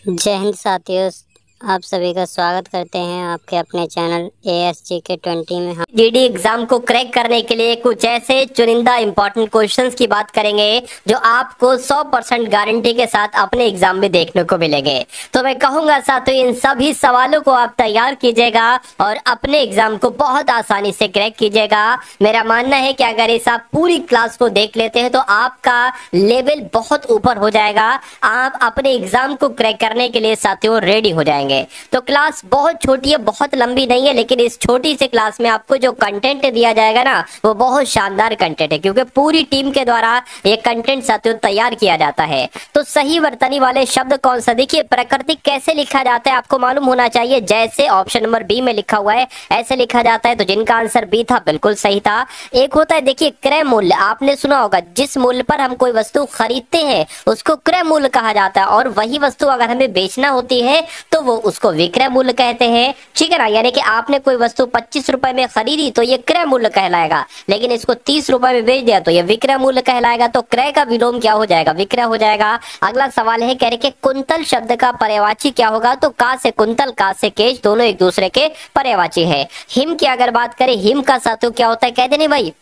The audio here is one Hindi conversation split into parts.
जय हिंद साथियों, आप सभी का स्वागत करते हैं आपके अपने चैनल ASGK20 में। हम जीडी एग्जाम को क्रैक करने के लिए कुछ ऐसे चुनिंदा इंपॉर्टेंट क्वेश्चंस की बात करेंगे जो आपको 100% गारंटी के साथ अपने एग्जाम में देखने को मिलेंगे। तो मैं कहूंगा साथियों, इन सभी सवालों को आप तैयार कीजिएगा और अपने एग्जाम को बहुत आसानी से क्रैक कीजिएगा। मेरा मानना है कि अगर इस आप पूरी क्लास को देख लेते हैं तो आपका लेवल बहुत ऊपर हो जाएगा। आप अपने एग्जाम को क्रैक करने के लिए साथियों रेडी हो जाएंगे। तो क्लास बहुत छोटी है, बहुत लंबी नहीं है, लेकिन इस छोटी सी क्लास में आपको जो कंटेंट दिया जाएगा ना, वो बहुत शानदार कंटेंट है, क्योंकि पूरी टीम के द्वारा ये कंटेंट साथियों तैयार किया जाता है। तो सही वर्तनी वाले शब्द कौन सा? देखिए, प्रकृति कैसे लिखा जाता है आपको मालूम होना चाहिए। जैसे ऑप्शन नंबर बी में लिखा हुआ है ऐसे लिखा जाता है, तो जिनका आंसर बी था बिल्कुल सही था। एक होता है देखिए क्रय मूल्य, आपने सुना होगा, जिस मूल्य पर हम कोई वस्तु खरीदते हैं उसको क्रय मूल्य कहा जाता है, और वही वस्तु अगर हमें बेचना होती है तो वो उसको विक्रय मूल्य कहते हैं। ठीक है ना, यानी कि आपने कोई वस्तु 25 रुपए में खरीदी तो ये क्रय मूल्य कहलाएगा, लेकिन इसको 30 रुपए में बेच दिया तो ये विक्रय मूल्य कहलाएगा। तो क्रय का विलोम क्या हो जाएगा? विक्रय हो जाएगा। अगला सवाल है, कह रहे कि कुंतल शब्द का पर्यायवाची क्या होगा? तो का से कुंतल, का से केश, दोनों एक दूसरे के पर्यायवाची है। हिम की अगर बात करें, हिम का साथियों क्या होता है? कहते नहीं भाई,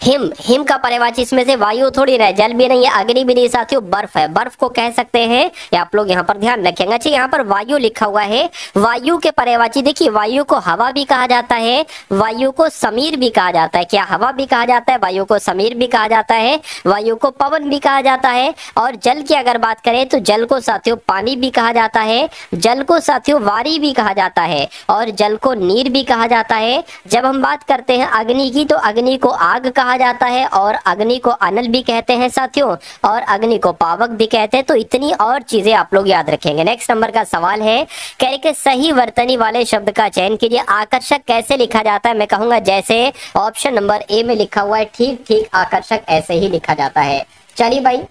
हिम का पर्यायवाची इसमें से वायु थोड़ी ना है, जल भी नहीं है, अग्नि भी नहीं साथियों, बर्फ है। बर्फ को कह सकते हैं, या आप लोग यहाँ पर ध्यान रखेंगे। अच्छा, यहाँ पर वायु लिखा हुआ है, वायु के पर्यायवाची देखिए, वायु को हवा भी कहा जाता है, वायु को समीर भी कहा जाता है। क्या हवा भी कहा जाता है? वायु को समीर भी कहा जाता है, वायु को पवन भी कहा जाता है। और जल की अगर बात करें तो जल को साथियों पानी भी कहा जाता है, जल को साथियों वारी भी कहा जाता है, और जल को नीर भी कहा जाता है। जब हम बात करते हैं अग्नि की, तो अग्नि को आग कहा जाता है, और अग्नि को अनल भी कहते हैं साथियों, और अग्नि को पावक भी कहते हैं। तो इतनी और चीजें आप लोग याद रखेंगे। नेक्स्ट नंबर का सवाल है, कह रहे कि सही वर्तनी वाले शब्द का चयन कीजिए। आकर्षक कैसे लिखा जाता है? मैं कहूंगा जैसे ऑप्शन नंबर ए में लिखा हुआ है, ठीक ठीक आकर्षक ऐसे ही लिखा जाता है। चलिए भाई,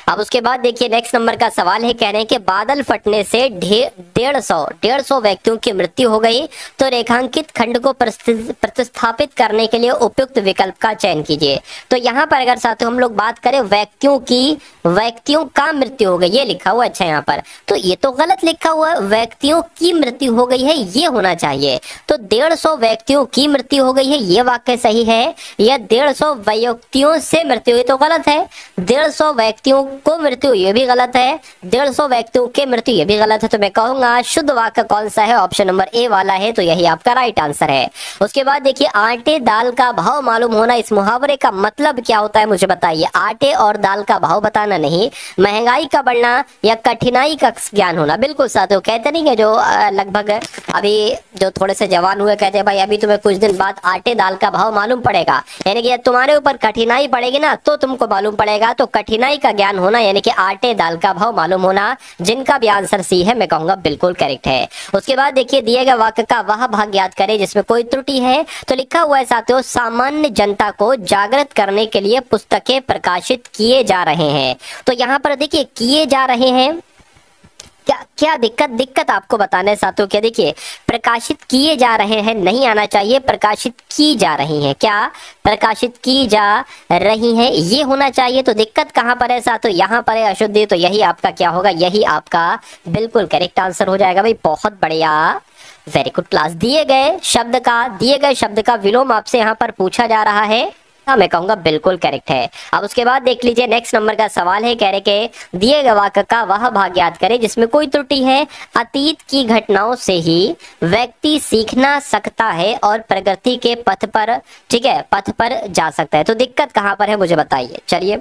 अब उसके बाद देखिए नेक्स्ट नंबर का सवाल है, कह रहे हैं कि बादल फटने से 150 व्यक्तियों की मृत्यु हो गई, तो रेखांकित खंड को प्रतिस्थापित करने के लिए उपयुक्त विकल्प का चयन कीजिए। तो यहाँ पर अगर साथियों हम लोग बात करें व्यक्तियों का मृत्यु हो गई, ये लिखा हुआ अच्छा यहाँ पर, तो ये तो गलत लिखा हुआ है, व्यक्तियों की मृत्यु हो गई है ये होना चाहिए। तो 150 व्यक्तियों की मृत्यु हो गई है ये वाक्य सही है, या 150 व्यक्तियों से मृत्यु हुई तो गलत है। 150 व्यक्तियों को मृत्यु ये भी गलत है, 150 व्यक्तियों के मृत्यु ये भी गलत है। तो मैं कहूंगा शुद्ध वाक्य कौन सा है? ऑप्शन नंबर ए वाला है, तो यही आपका राइट आंसर है। उसके बाद देखिए, आटे दाल का भाव मालूम होना, इस मुहावरे का मतलब क्या होता है मुझे बताइए। आटे और दाल का भाव बताना नहीं, महंगाई का बढ़ना या कठिनाई का ज्ञान होना। बिल्कुल साथियों, कहते नहीं है जो लगभग अभी जो थोड़े से जवान हुए कहते हैं भाई अभी तुम्हें कुछ दिन बाद आटे दाल का भाव मालूम पड़ेगा, यानी कि तुम्हारे ऊपर कठिनाई पड़ेगी ना तो तुमको मालूम पड़ेगा। तो कठिनाई का ज्ञान होना यानी कि आटे दाल का भाव मालूम होना, जिनका भी आंसर सी है मैं कहूंगा बिल्कुल करेक्ट है। उसके बाद देखिए, दिए गए वाक्य का वह भाग याद करें जिसमें कोई त्रुटि है। तो लिखा हुआ है साथियों, सामान्य जनता को जागृत करने के लिए पुस्तकें प्रकाशित किए जा रहे हैं। तो यहाँ पर देखिए किए जा रहे हैं, क्या दिक्कत आपको बताने साथियों। क्या देखिए, प्रकाशित किए जा रहे हैं नहीं आना चाहिए, प्रकाशित की जा रही हैं। क्या प्रकाशित की जा रही हैं ये होना चाहिए। तो दिक्कत कहां पर है साथियों? यहाँ पर है अशुद्धि, तो यही आपका क्या होगा? यही आपका बिल्कुल करेक्ट आंसर हो जाएगा भाई। बहुत बढ़िया, वेरी गुड क्लास। दिए गए शब्द का विलोम आपसे यहाँ पर पूछा जा रहा है, हाँ मैं कहूंगा बिल्कुल करेक्ट है। अब उसके बाद देख लीजिए नेक्स्ट नंबर का सवाल है, कह रहे कि दिए गए वाक्य का वह भाग याद करें जिसमें कोई त्रुटि है। अतीत की घटनाओं से ही व्यक्ति सीखना सकता है और प्रगति के पथ पर, ठीक है, पथ पर जा सकता है। तो दिक्कत कहां पर है मुझे बताइए। चलिए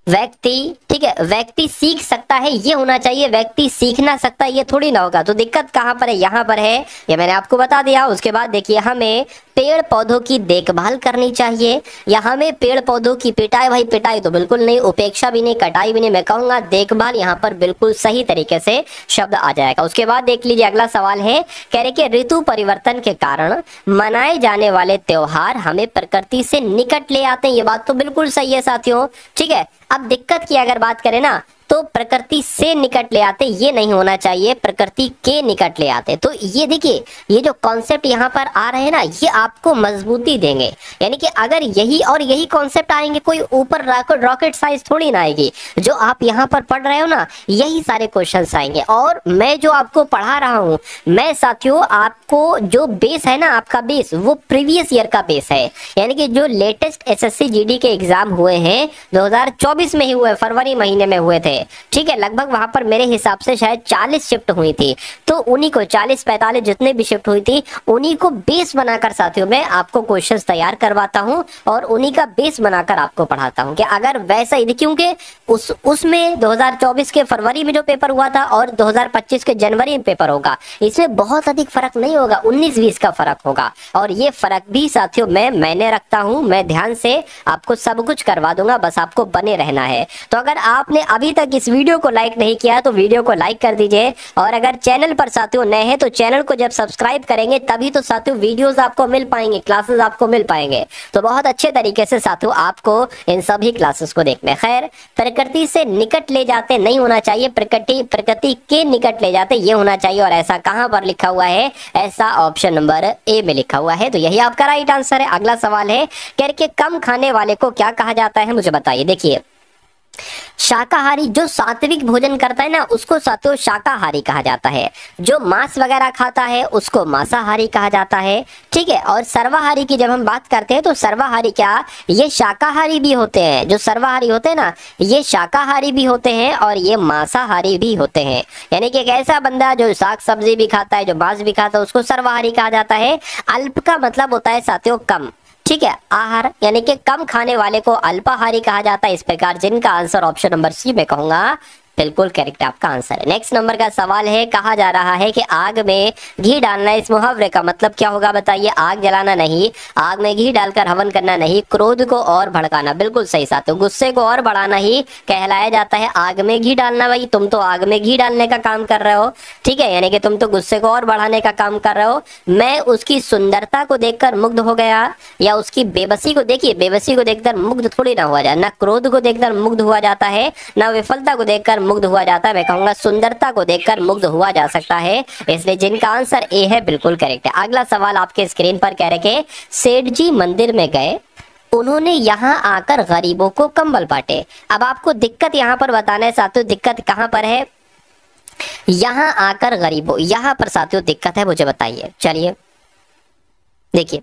व्यक्ति, ठीक है, व्यक्ति सीख सकता है ये होना चाहिए, व्यक्ति सीखना सकता है ये थोड़ी ना होगा। तो दिक्कत कहां पर है? यहाँ पर है, ये मैंने आपको बता दिया। उसके बाद देखिए, हमें पेड़ पौधों की देखभाल करनी चाहिए, या हमें पेड़ पौधों की पिटाई, भाई पिटाई तो बिल्कुल नहीं, उपेक्षा भी नहीं, कटाई भी नहीं, मैं कहूंगा देखभाल यहाँ पर बिल्कुल सही तरीके से शब्द आ जाएगा। उसके बाद देख लीजिए अगला सवाल है, कह रहे कि ऋतु परिवर्तन के कारण मनाए जाने वाले त्योहार हमें प्रकृति से निकट ले आते हैं। ये बात तो बिल्कुल सही है साथियों, ठीक है। अब दिक्कत की अगर बात करें ना, तो प्रकृति से निकट ले आते, ये नहीं होना चाहिए, प्रकृति के निकट ले आते। तो ये देखिए, ये जो कॉन्सेप्ट यहाँ पर आ रहे हैं ना, ये आपको मजबूती देंगे। यानी कि अगर यही और यही कॉन्सेप्ट आएंगे, कोई ऊपर रॉकेट साइंस थोड़ी ना आएगी। जो आप यहाँ पर पढ़ रहे हो ना, यही सारे क्वेश्चंस आएंगे। और मैं जो आपको पढ़ा रहा हूँ, मैं साथियों आपको जो बेस है ना, आपका बेस वो प्रीवियस ईयर का बेस है। यानी कि जो लेटेस्ट एसएससी जीडी के एग्जाम हुए हैं 2024 में ही हुए, फरवरी महीने में हुए थे, ठीक है। लगभग वहां पर मेरे हिसाब से शायद 40 शिफ्ट हुई थी। तो उन्हीं को 40-45 जितने भी शिफ्ट हुई थी, उन्हीं को बेस बनाकर साथियों मैं आपको क्वेश्चंस तैयार करवाता हूं और उन्हीं का बेस बनाकर आपको पढ़ाता हूं कि अगर वैसा ही, क्योंकि उसमें 2024 के फरवरी में जो पेपर हुआ था और 2025 के जनवरी में पेपर होगा, इसमें बहुत अधिक फर्क नहीं होगा, 19-20 का फर्क होगा। और ये फर्क भी साथियों मैंने रखता हूं, मैं ध्यान से आपको सब कुछ करवा दूंगा, बस आपको बने रहना है। तो अगर आपने अभी तक इस वीडियो को लाइक नहीं किया तो वीडियो को लाइक कर दीजिए। और अगर चैनल पर साथियों नए हैं तो चैनल को जब सब्सक्राइब करेंगे तभी तो साथियों वीडियोस आपको मिल पाएंगे, क्लासेस आपको मिल पाएंगे। तो बहुत अच्छे तरीके से साथियों आपको इन सभी क्लासेस को देखना है। खैर, प्रकृति से निकट ले जाते नहीं होना चाहिए, प्रकृति के निकट ले जाते ये होना चाहिए। और ऐसा कहां पर लिखा हुआ है? ऐसा ऑप्शन नंबर ए में लिखा हुआ है। तो यही आपका राइट आंसर है। अगला सवाल है, कह रहे कि कम खाने वाले को क्या कहा जाता है, मुझे बताइए। देखिए, शाकाहारी जो सात्विक भोजन करता है ना, उसको साथियों शाकाहारी कहा जाता है। जो मांस वगैरह खाता है उसको मांसाहारी कहा जाता है, ठीक है। और सर्वाहारी की जब हम बात करते हैं तो सर्वाहारी क्या, ये शाकाहारी भी होते हैं। जो सर्वाहारी होते हैं ना, ये शाकाहारी भी होते हैं और ये मांसाहारी भी होते हैं। यानी कि एक ऐसा बंदा जो साग सब्जी भी खाता है, जो मांस भी खाता है, उसको सर्वाहारी कहा जाता है। अल्प का मतलब होता है साथियों कम, ठीक है। आहार यानी कि कम खाने वाले को अल्पाहारी कहा जाता है। इस प्रकार जिनका आंसर ऑप्शन नंबर सी में कहूंगा बिल्कुल करेक्ट आपका आंसर है। नेक्स्ट नंबर का सवाल है, कहा जा रहा है कि आग में घी डालना, इस मुहावरे का मतलब क्या होगा बताइए। आग जलाना नहीं, आग में घी डालकर हवन करना नहीं, क्रोध को और भड़काना। बिल्कुल सही साथियों, गुस्से को और बढ़ाना ही कहलाया जाता है आग में घी डालना। भाई तुम तो आग में घी डालने का काम कर रहे हो, ठीक है। यानी कि तुम तो गुस्से को और बढ़ाने का काम कर रहे हो। मैं उसकी सुंदरता को देखकर मुग्ध हो गया, या उसकी बेबसी को, देखिए बेबसी को देखकर मुग्ध थोड़ी ना हुआ जाए, ना क्रोध को देखकर मुग्ध हुआ जाता है, ना विफलता को देखकर मुग्ध हुआ जाता है। मैं कहूंगा सुंदरता को देखकर मुग्ध हुआ जा सकता है। इसलिए जिनका आंसर ए है बिल्कुल करेक्ट है। अगला सवाल आपके स्क्रीन पर कह रहे कि सेठ जी मंदिर में गए, उन्होंने यहाँ आकर गरीबों को कंबल बांटे। अब आपको दिक्कत यहाँ पर बताना है साथियों, दिक्कत कहाँ पर है? यहाँ आकर गरीबों, यहाँ पर साथियों दिक्कत है, मुझे बताइए। चलिए देखिए,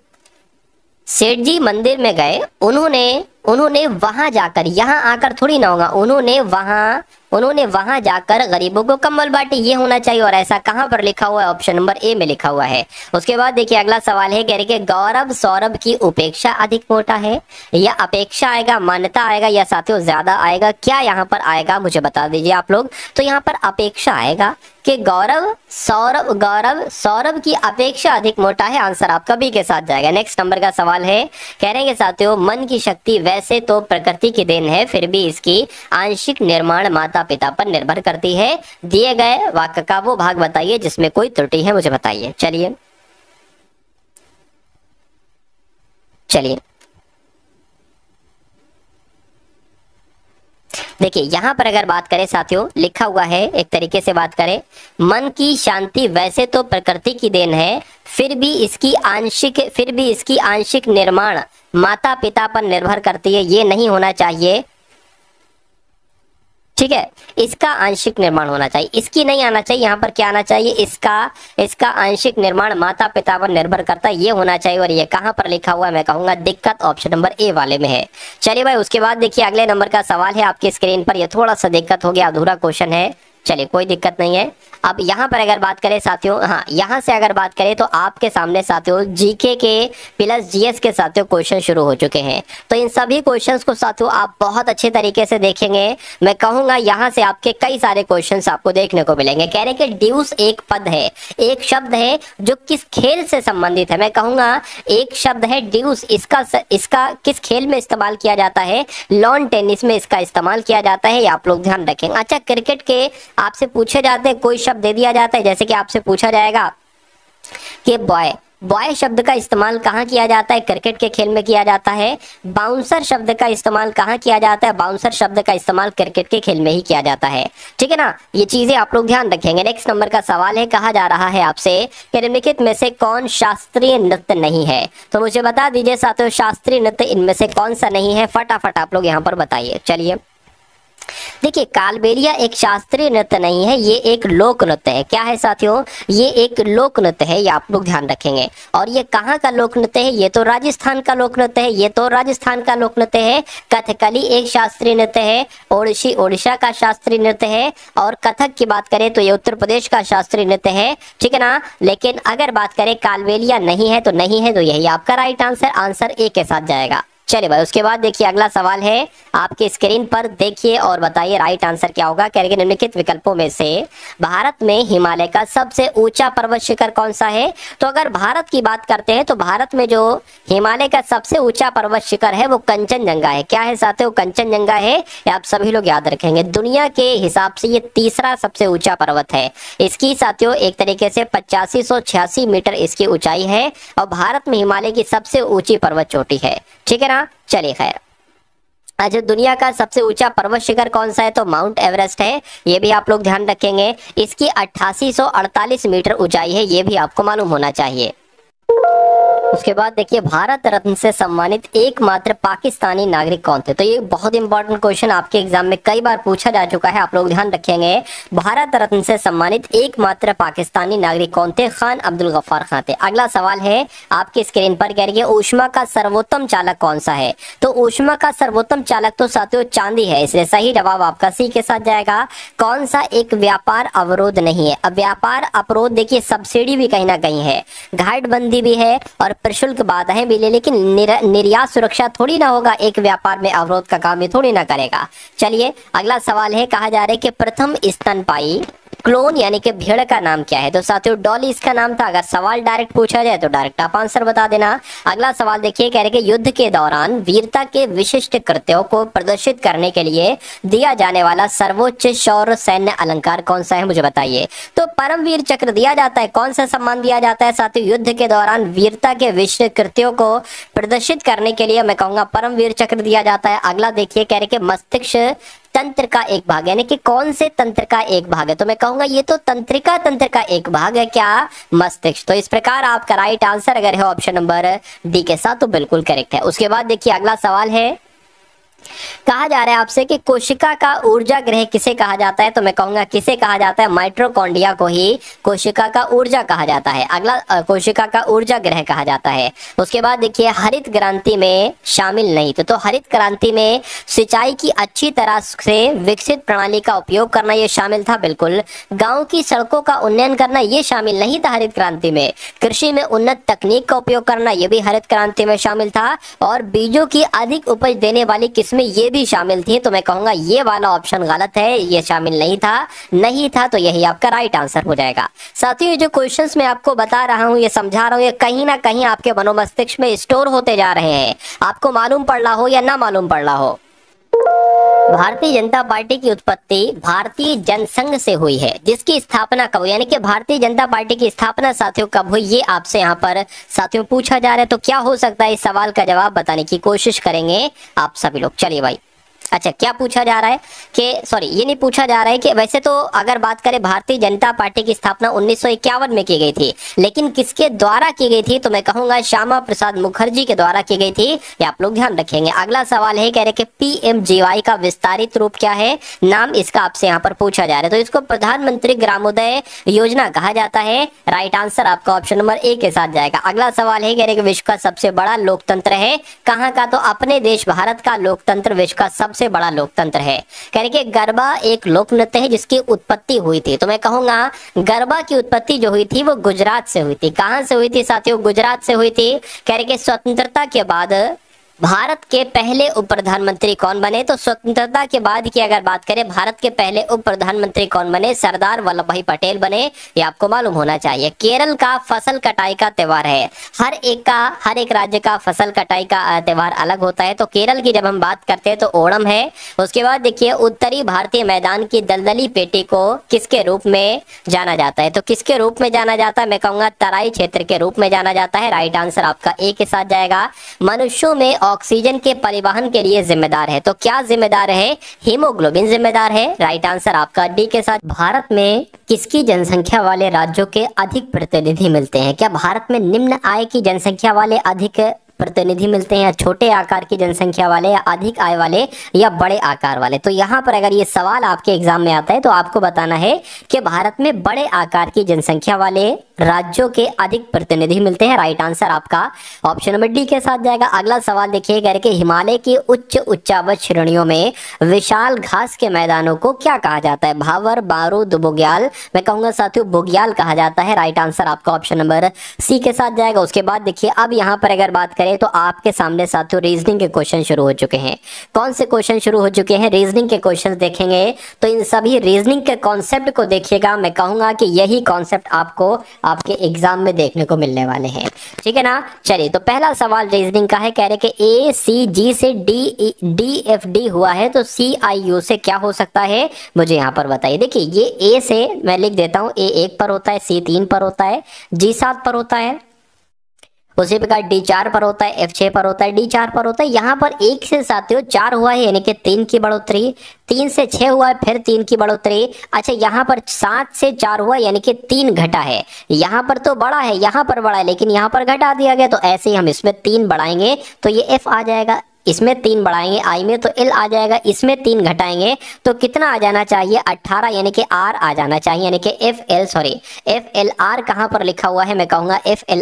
सेठ जी मंदिर में गए, उन्होंने वहां जाकर, यहाँ आकर थोड़ी ना होगा, उन्होंने वहां जाकर गरीबों को कंबल बांटे, ये होना चाहिए। और ऐसा कहां पर लिखा हुआ है? ऑप्शन नंबर ए में लिखा हुआ है। उसके बाद देखिए अगला सवाल है, कह रहे कि गौरव सौरभ की उपेक्षा अधिक मोटा है, या अपेक्षा आएगा, मान्यता आएगा, या साथियों ज्यादा आएगा? क्या यहाँ पर आएगा मुझे बता दीजिए आप लोग। तो यहाँ पर अपेक्षा आएगा कि गौरव सौरभ की अपेक्षा अधिक मोटा है। आंसर आपका बी के साथ जाएगा। नेक्स्ट नंबर का सवाल है, कह रहे हैं साथियों मन की शक्ति वैसे तो प्रकृति की देन है, फिर भी इसकी आंशिक निर्माण माता पिता पर निर्भर करती है। दिए गए वाक्य का वो भाग बताइए जिसमें कोई त्रुटि है, मुझे बताइए। चलिए देखिए, यहां पर अगर बात करें साथियों, लिखा हुआ है एक तरीके से बात करें, मन की शांति वैसे तो प्रकृति की देन है, फिर भी इसकी आंशिक निर्माण माता पिता पर निर्भर करती है। ये नहीं होना चाहिए, ठीक है। इसका आंशिक निर्माण होना चाहिए, इसकी नहीं आना चाहिए। यहाँ पर क्या आना चाहिए? इसका आंशिक निर्माण माता पिता पर निर्भर करता है, ये होना चाहिए। और ये कहाँ पर लिखा हुआ है? मैं कहूंगा दिक्कत ऑप्शन नंबर ए वाले में है। चलिए भाई, उसके बाद देखिए अगले नंबर का सवाल है आपकी स्क्रीन पर। ये थोड़ा सा दिक्कत हो गया, अधूरा क्वेश्चन है, चलिए कोई दिक्कत नहीं है। अब यहाँ पर अगर बात करें साथियों, हाँ यहाँ से अगर बात करें तो आपके सामने साथियों जीके के प्लस जीएस के साथियों क्वेश्चन शुरू हो चुके हैं। तो इन सभी क्वेश्चंस को साथियों आप बहुत अच्छे तरीके से देखेंगे। मैं कहूंगा यहाँ से आपके कई सारे क्वेश्चंस आपको देखने को मिलेंगे। कह रहे कि ड्यूस एक पद है, एक शब्द है जो किस खेल से संबंधित है। मैं कहूंगा एक शब्द है ड्यूस, इसका किस खेल में इस्तेमाल किया जाता है? लॉन टेनिस में इसका इस्तेमाल किया जाता है, ये आप लोग ध्यान रखेंगे। अच्छा, क्रिकेट के आपसे पूछे जाते हैं, कोई शब्द दे दिया जाता है, जैसे कि आपसे पूछा जाएगा कि बॉय, बॉय शब्द का इस्तेमाल कहाँ किया जाता है? क्रिकेट के खेल में किया जाता है। बाउंसर शब्द का इस्तेमाल कहाँ किया जाता है? बाउंसर शब्द का इस्तेमाल क्रिकेट के खेल में ही किया जाता है। ठीक है ना, ये चीजें आप लोग ध्यान रखेंगे। नेक्स्ट नंबर का सवाल है, कहा जा रहा है आपसे कि निम्नलिखित में से कौन शास्त्रीय नृत्य नहीं है? तो मुझे बता दीजिए साथियों, शास्त्रीय नृत्य इनमें से कौन सा नहीं है? फटाफट आप लोग यहाँ पर बताइए। चलिए देखिए, कालबेलिया एक शास्त्रीय नृत्य नहीं है, ये एक लोक नृत्य है। क्या है साथियों? ये एक लोक नृत्य है, ये आप लोग ध्यान रखेंगे। और ये कहाँ का लोक नृत्य है? ये तो राजस्थान का लोक नृत्य है, ये तो राजस्थान का लोक नृत्य है। कथकली एक शास्त्रीय नृत्य है, ओडिसी ओडिशा का शास्त्रीय नृत्य है, और कथक की बात करें तो ये उत्तर प्रदेश का शास्त्रीय नृत्य है। ठीक है ना, लेकिन अगर बात करें कालबेलिया नहीं है तो नहीं है, तो यही आपका राइट आंसर, आंसर ए के साथ जाएगा। चलिए भाई, उसके बाद देखिए अगला सवाल है, आपके स्क्रीन पर देखिए और बताइए राइट आंसर क्या होगा। कह रहे निम्नलिखित विकल्पों में से भारत में हिमालय का सबसे ऊंचा पर्वत शिखर कौन सा है? तो अगर भारत की बात करते हैं तो भारत में जो हिमालय का सबसे ऊंचा पर्वत शिखर है वो कंचनजंगा है। क्या है साथियों? कंचनजंगा है, ये आप सभी लोग याद रखेंगे। दुनिया के हिसाब से ये तीसरा सबसे ऊंचा पर्वत है। इसकी साथियों एक तरीके से 8586 मीटर इसकी ऊंचाई है, और भारत में हिमालय की सबसे ऊंची पर्वत चोटी है। ठीक है ना, चलिए खैर। अच्छा, दुनिया का सबसे ऊंचा पर्वत शिखर कौन सा है? तो माउंट एवरेस्ट है, ये भी आप लोग ध्यान रखेंगे। इसकी 8848 मीटर ऊंचाई है, ये भी आपको मालूम होना चाहिए। उसके बाद देखिए, भारत रत्न से सम्मानित एकमात्र पाकिस्तानी नागरिक कौन थे? तो ये बहुत इंपॉर्टेंट क्वेश्चन आपके एग्जाम में कई बार पूछा जा चुका है, आप लोग ध्यान रखेंगे। भारत रत्न से सम्मानित एकमात्र पाकिस्तानी नागरिक कौन थे? खान अब्दुल गफ्फार खान थे। अगला सवाल है आपकी स्क्रीन पर, कह रही है ऊष्मा का सर्वोत्तम चालक कौन सा है? तो ऊष्मा का सर्वोत्तम चालक तो साथियों चांदी है, इसलिए सही जवाब आपका सी के साथ जाएगा। कौन सा एक व्यापार अवरोध नहीं है? अब व्यापार अवरोध देखिए, सब्सिडी भी कहीं ना कहीं है, घाटबंदी भी है, और प्रशुल्क बाधाएं भी ले, लेकिन निर्यात सुरक्षा थोड़ी ना होगा, एक व्यापार में अवरोध का काम ही थोड़ी ना करेगा। चलिए अगला सवाल है, कहा जा रहा है कि प्रथम स्तनपायी क्लोन यानी कि भेड़ का नाम क्या है? तो साथियों डॉली इसका नाम था। अगर सवाल डायरेक्ट पूछा जाए तो डायरेक्ट आप आंसर बता देना। अगला सवाल देखिए, कह रहे कि युद्ध के दौरान वीरता के विशिष्ट कृत्यों को प्रदर्शित करने के लिए दिया जाने वाला सर्वोच्च शौर्य सैन्य अलंकार कौन सा है? मुझे बताइए। तो परमवीर चक्र दिया जाता है। कौन सा सम्मान दिया जाता है साथियों? युद्ध के दौरान वीरता के विशिष्ट कृत्यों को प्रदर्शित करने के लिए मैं कहूंगा परमवीर चक्र दिया जाता है। अगला देखिए, कह रहे कि मस्तिष्क तंत्र का एक भाग, यानी कि कौन से तंत्र का एक भाग है? तो मैं कहूंगा ये तो तंत्रिका तंत्र का एक भाग है। क्या? मस्तिष्क। तो इस प्रकार आपका राइट आंसर अगर है ऑप्शन नंबर डी के साथ तो बिल्कुल करेक्ट है। उसके बाद देखिए अगला सवाल है, कहा जा रहा है आपसे कि कोशिका का ऊर्जा ग्रह किसे कहा जाता है? तो मैं कहूंगा किसे कहा जाता है? माइटोकॉन्ड्रिया को ही कोशिका का ऊर्जा कहा जाता है। अगला कोशिका का ऊर्जा ग्रह कहा जाता है। उसके बाद देखिए, हरित क्रांति में शामिल नहीं थे। तो हरित क्रांति में सिंचाई की अच्छी तरह से विकसित प्रणाली का उपयोग करना ये शामिल था, बिल्कुल। गाँव की सड़कों का उन्नयन करना ये शामिल नहीं था हरित क्रांति में। कृषि में उन्नत तकनीक का उपयोग करना ये भी हरित क्रांति में शामिल था, और बीजों की अधिक उपज देने वाली इसमें ये भी शामिल थी। तो मैं कहूंगा ये वाला ऑप्शन गलत है, ये शामिल नहीं था, तो यही आपका राइट आंसर हो जाएगा। साथियों, ये जो क्वेश्चंस मैं आपको बता रहा हूं, ये समझा रहा हूं, ये कहीं ना कहीं आपके मनोमस्तिष्क में स्टोर होते जा रहे हैं, आपको मालूम पड़ रहा हो या ना मालूम पड़ रहा हो। भारतीय जनता पार्टी की उत्पत्ति भारतीय जनसंघ से हुई है, जिसकी स्थापना कब हुई? यानी कि भारतीय जनता पार्टी की स्थापना साथियों कब हुई, ये आपसे यहाँ पर साथियों पूछा जा रहा है। तो क्या हो सकता है, इस सवाल का जवाब बताने की कोशिश करेंगे आप सभी लोग। चलिए भाई, अच्छा क्या पूछा जा रहा है कि सॉरी ये नहीं पूछा जा रहा है कि वैसे तो अगर बात करें भारतीय जनता पार्टी की स्थापना 1951 में की गई थी, लेकिन किसके द्वारा की गई थी? तो मैं कहूंगा श्यामा प्रसाद मुखर्जी के द्वारा की गई थी, ये आप लोग ध्यान रखेंगे। अगला सवाल है, कह रहे कि पीएमजीवाई का विस्तारित रूप क्या है? नाम इसका आपसे यहाँ पर पूछा जा रहा है। तो इसको प्रधानमंत्री ग्रामोदय योजना कहा जाता है। राइट आंसर आपका ऑप्शन नंबर ए के साथ जाएगा। अगला सवाल है, कह रहे कि विश्व का सबसे बड़ा लोकतंत्र है कहाँ का? तो अपने देश भारत का लोकतंत्र विश्व का सबसे बड़ा लोकतंत्र है। कह रहे कि गरबा एक लोक नृत्य है जिसकी उत्पत्ति हुई थी। तो मैं कहूंगा गरबा की उत्पत्ति जो हुई थी वो गुजरात से हुई थी। कहां से हुई थी साथियों? गुजरात से हुई थी। कह रहे कि स्वतंत्रता के बाद भारत के पहले उप प्रधानमंत्री कौन बने? तो स्वतंत्रता के बाद की अगर बात करें, भारत के पहले उप प्रधानमंत्री कौन बने? सरदार वल्लभ भाई पटेल बने। ये आपको मालूम होना चाहिए। केरल का फसल कटाई का त्योहार है। हर एक राज्य का फसल कटाई का त्योहार अलग होता है। तो केरल की जब हम बात करते हैं तो ओणम है। उसके बाद देखिए, उत्तरी भारतीय मैदान की दलदली पेटी को किसके रूप में जाना जाता है? तो किसके रूप में जाना जाता है? मैं कहूंगा तराई क्षेत्र के रूप में जाना जाता है। राइट आंसर आपका ए के साथ जाएगा। मनुष्यों में ऑक्सीजन के परिवहन के लिए जिम्मेदार है। तो क्या जिम्मेदार है? हीमोग्लोबिन जिम्मेदार है। राइट आंसर आपका डी के साथ। भारत में किसकी जनसंख्या वाले राज्यों के अधिक प्रतिनिधि मिलते हैं? क्या भारत में निम्न आय की जनसंख्या वाले अधिक प्रतिनिधि मिलते हैं, या छोटे आकार की जनसंख्या वाले, या अधिक आय वाले, या बड़े आकार वाले? तो यहाँ पर अगर ये सवाल आपके एग्जाम में आता है तो आपको बताना है कि भारत में बड़े आकार की जनसंख्या वाले राज्यों के अधिक प्रतिनिधि मिलते हैं। राइट आंसर आपका ऑप्शन नंबर डी के साथ जाएगा। अगला सवाल देखिए, कह रहे कि हिमालय की उच्च उच्चावच श्रेणियों में विशाल घास के मैदानों को क्या कहा जाता है? भावर, बारूद, बुग्याल? मैं कहूंगा साथियों बुग्याल कहा जाता है। राइट आंसर आपका ऑप्शन नंबर सी के साथ जाएगा। उसके बाद देखिए, अब यहाँ पर अगर बात करें तो आपके सामने साथियों रीजनिंग के क्वेश्चन शुरू हो चुके हैं। कौन से क्वेश्चन शुरू हो चुके हैं? रीजनिंग के क्वेश्चन देखेंगे तो इन सभी रीजनिंग के कॉन्सेप्ट को देखिएगा। मैं कहूंगा कि यही कॉन्सेप्ट आपको आपके एग्जाम में देखने को मिलने वाले हैं। ठीक है ना? चलिए, तो पहला सवाल रीजनिंग का है। कह रहे कि ए सी जी से डी एफ डी हुआ है, तो सी आई यू से क्या हो सकता है? मुझे यहाँ पर बताइए। देखिए, ये ए से मैं लिख देता हूँ, ए 1 पर होता है, सी 3 पर होता है, जी 7 पर होता है, उसी प्रकार डी 4 पर होता है, एफ 6 पर होता है, डी 4 पर होता है। यहाँ पर 1 से साथियों 4 हुआ है, यानी कि 3 की बढ़ोतरी, 3 से 6 हुआ है, फिर 3 की बढ़ोतरी। अच्छा, यहाँ पर 7 से 4 हुआ, यानी कि 3 घटा है। यहाँ पर तो बड़ा है, यहाँ पर बड़ा है, लेकिन यहाँ पर घटा दिया गया। तो ऐसे ही हम इसमें 3 बढ़ाएंगे तो ये एफ आ जाएगा, इसमें 3 बढ़ाएंगे आई में तो एल आ जाएगा, इसमें 3 घटाएंगे तो कितना आ जाना चाहिए? 18, यानी कि आर आ जाना चाहिए, यानी कि एफ एल आर कहां पर लिखा हुआ है? मैं कहूंगा F L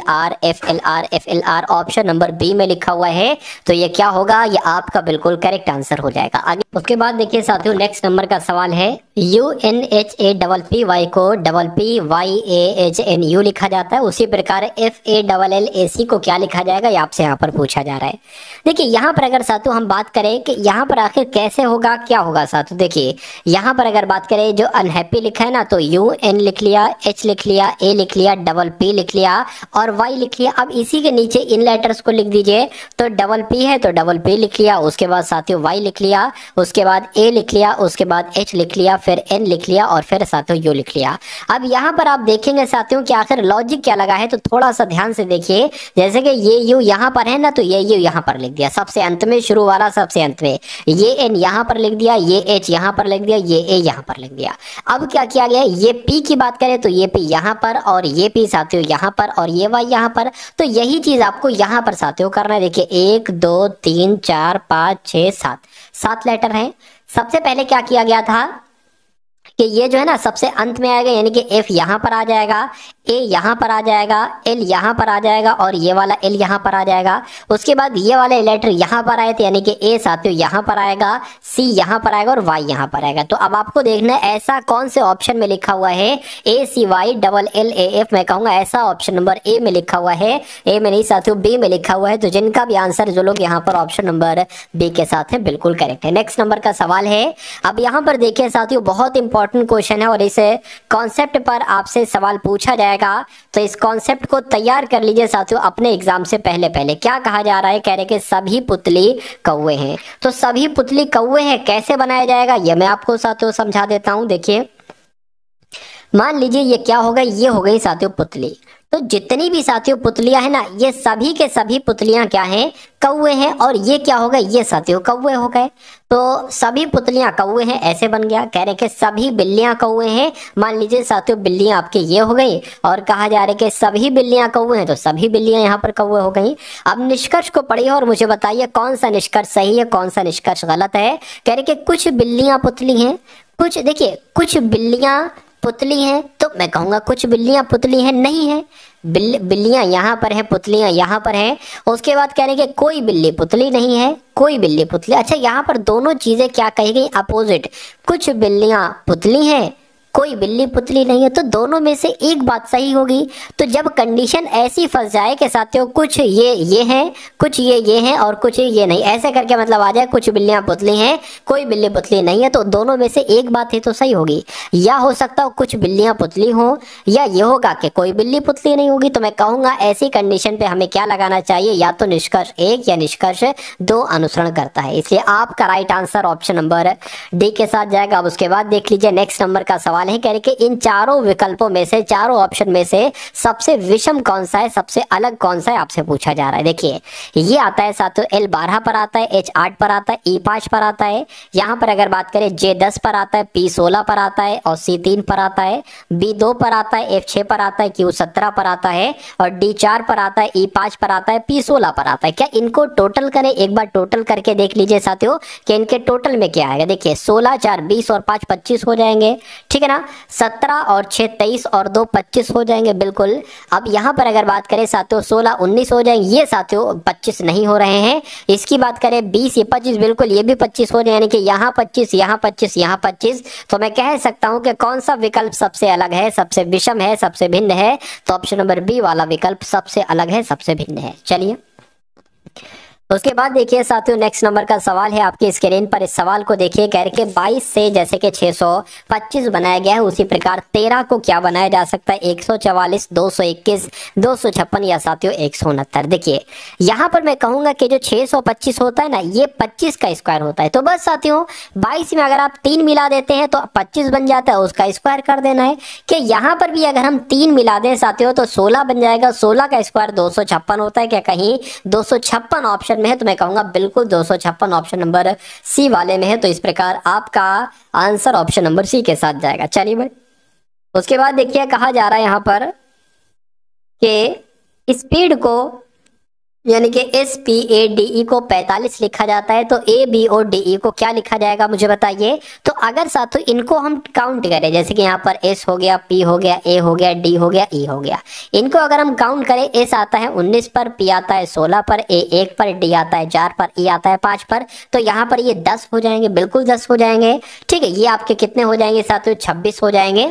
R option number B में लिखा हुआ है। तो ये क्या होगा? ये आपका बिल्कुल करेक्ट आंसर हो जाएगा। आगे उसके बाद देखिए साथियों, नेक्स्ट नंबर का सवाल है, UNHAPPY को PPYAHNU लिखा जाता है, उसी प्रकार FALLAC को क्या लिखा जाएगा? ये आपसे यहाँ पर पूछा जा रहा है। देखिए, यहाँ पर अगर साथियों हम बात करें कि यहाँ पर आखिर कैसे होगा, क्या होगा साथियों, देखिए यहाँ पर अगर बात करें, जो अनहैप्पी लिखा है ना, तो UN लिख लिया, H लिख लिया, A लिख लिया, PP लिख लिया और Y लिख लिया। अब इसी के नीचे इन लेटर्स को लिख दीजिए। तो PP है तो PP लिख लिया, उसके बाद साथियों Y लिख लिया, उसके बाद A लिख लिया, उसके बाद H लिख लिया, फिर N लिख लिया और फिर साथियों U लिख लिया। अब यहाँ पर आप देखेंगे साथियों कि आखिर लॉजिक क्या लगा है, तो थोड़ा सा ध्यान से देखिए। जैसे कि ये U यहाँ पर है ना, तो ये U यहाँ पर लिख दिया, सबसे अंत में, शुरू वाला सबसे अंत में। ये N यहाँ पर लिख दिया, ये H यहाँ पर लिख दिया, ये A यहाँ पर लिख दिया। अब क्या किया गया, ये P की बात करें तो ये P यहाँ पर और ये P साथियों यहाँ पर और ये Y यहाँ पर। तो यही चीज आपको यहाँ पर साथियों करना है। देखिए 1 2 3 4 5 6 7 7 लेटर हैं। सबसे पहले क्या किया गया था कि ये जो है ना सबसे अंत में आएगा, यानी कि F यहाँ पर आ जाएगा, A यहाँ पर आ जाएगा, L यहाँ पर आ जाएगा और ये वाला L यहाँ पर आ जाएगा। उसके बाद ये वाले लेटर यहाँ पर आए थे, यानी कि A साथियों यहाँ पर आएगा, C यहाँ पर आएगा और Y यहाँ पर आएगा। तो अब आपको देखना है ऐसा कौन से ऑप्शन में लिखा हुआ है ACYLLAF। मैं कहूँगा ऐसा ऑप्शन नंबर A में लिखा हुआ है, A में नहीं साथियों B में लिखा हुआ है। तो जिनका भी आंसर जो लोग यहाँ पर ऑप्शन नंबर B के साथ है बिल्कुल करेक्ट है। नेक्स्ट नंबर का सवाल है, अब यहाँ पर देखिए साथियों बहुत इंपॉर्टेंट क्वेश्चन है और इस कॉन्सेप्ट पर आपसे सवाल पूछा जाएगा। तो इस कॉन्सेप्ट को तैयार कर लीजिए साथियों अपने एग्जाम से पहले। क्या कहा जा रहा है, कह रहे कि सभी पुतली कौवे हैं। तो सभी पुतली कौवे हैं कैसे बनाया जाएगा, ये मैं आपको साथियों समझा देता हूं। देखिए मान लीजिए ये क्या होगा, ये हो गई साथियों पुतली। तो जितनी भी साथियों पुतलियां हैं ना, ये सभी के सभी पुतलियां क्या हैं, कौवे हैं। और ये क्या होगा, ये साथियों कौवे हो गए। तो सभी पुतलियां कौवे हैं, ऐसे बन गया। कह रहे कि सभी बिल्लियां कौवे हैं। मान लीजिए साथियों बिल्लियां आपके ये हो गई और कहा जा रहा है कि सभी बिल्लियां कौवे हैं, तो सभी बिल्लियां यहाँ पर कौवे हो गई। अब निष्कर्ष को पढ़िए और मुझे बताइए कौन सा निष्कर्ष सही है, कौन सा निष्कर्ष गलत है। कह रहे कि कुछ बिल्लियां पुतली हैं, कुछ देखिए कुछ बिल्लियां पुतली हैं। तो मैं कहूंगा कुछ बिल्लियां पुतली हैं नहीं है, बिल्लियां यहाँ पर है, पुतलियां यहाँ पर है। उसके बाद कह रहे हैं कि कोई बिल्ली पुतली नहीं है, कोई बिल्ली पुतली। अच्छा यहाँ पर दोनों चीजें क्या कही गई, अपोजिट। कुछ बिल्लियां पुतली हैं, कोई बिल्ली पुतली नहीं है, तो दोनों में से एक बात सही होगी। तो जब कंडीशन ऐसी फंस जाए कि साथियों कुछ ये हैं, कुछ ये हैं और कुछ ये नहीं, ऐसे करके मतलब आ जाए कुछ बिल्लियां पुतली हैं कोई बिल्ली पुतली नहीं है, तो दोनों में से एक बात ही तो सही होगी। या हो सकता हो कुछ बिल्लियां पुतली हो, या ये होगा कि कोई बिल्ली पुतली नहीं होगी। तो मैं कहूंगा ऐसी कंडीशन पे हमें क्या लगाना चाहिए, या तो निष्कर्ष 1 या निष्कर्ष 2 अनुसरण करता है। इसलिए आपका right answer option number D के साथ जाएगा। अब उसके बाद देख लीजिए नेक्स्ट नंबर का सवाल है, कह रहे कि इन चारों विकल्पों में से, चारों ऑप्शन में से सबसे विषम कौन सा है, सबसे अलग कौन सा है, आपसे पूछा जा रहा है। देखिए ये आता है साथियों L12 पर आता है, H8 पर आता है, E5 पर आता है। यहाँ पर अगर बात करें J10 पर आता है, P16 पर आता है और C3 पर आता है, B2 पर आता है, F6 पर आता है, Q17 पर आता है और D4 पर आता है, E5 पर आता है, P16 पर आता है। क्या इनको टोटल करें, एक बार टोटल करके देख लीजिए साथियों कि इनके टोटल में क्या आएगा। देखिए 16 4 20 और 5 25 हो जाएंगे, ठीक है ना। 17 और 6 23 और 2 25 हो जाएंगे, बिल्कुल। अब यहाँ पर अगर बात करें साथियों 16 19 हो जाएंगे, ये साथियों 25 नहीं हो रहे हैं। इसकी बात करें 20 ये 25, बिल्कुल ये भी 25 हो जाए, यानी कि यहाँ 25 यहाँ 25 यहाँ 25। तो मैं कह सकता हूँ कि कौन सा विकल्प सबसे अलग है, सबसे विषम है, सबसे भिन्न है, तो ऑप्शन नंबर बी वाला विकल्प सबसे अलग है, सबसे भिन्न है। चलिए उसके बाद देखिए साथियों नेक्स्ट नंबर का सवाल है आपकी स्क्रीन पर। इस सवाल को देखिए, कह रहे 22 से जैसे कि 625 बनाया गया है, उसी प्रकार 13 को क्या बनाया जा सकता है, 144 221 256 या साथियों 169। देखिए यहाँ पर मैं कहूंगा कि जो 625 होता है ना, ये 25 का स्क्वायर होता है। तो बस साथियों 22 में अगर आप 3 मिला देते हैं तो 25 बन जाता है, उसका स्क्वायर कर देना है। कि यहाँ पर भी अगर हम 3 मिला दें साथियों तो 16 बन जाएगा, 16 का स्क्वायर 256 होता है। क्या कहीं 256 ऑप्शन में है, तो मैं कहूंगा बिल्कुल 256 ऑप्शन नंबर सी वाले में है। तो इस प्रकार आपका आंसर ऑप्शन नंबर सी के साथ जाएगा। चलिए भाई उसके बाद देखिए कहा जा रहा है यहां पर कि स्पीड को यानी कि SPADE को 45 लिखा जाता है, तो ABODE को क्या लिखा जाएगा मुझे बताइए। तो अगर साथियों इनको हम काउंट करें, जैसे कि यहाँ पर S हो गया, P हो गया, A हो गया, D हो गया, E हो गया, इनको अगर हम काउंट करें, S आता है 19 पर, P आता है 16 पर, A 1 पर, D आता है 4 पर, E आता है 5 पर, तो यहाँ पर ये 10 हो जाएंगे, बिल्कुल 10 हो जाएंगे। ठीक है, ये आपके कितने हो जाएंगे साथियों, 26 हो जाएंगे।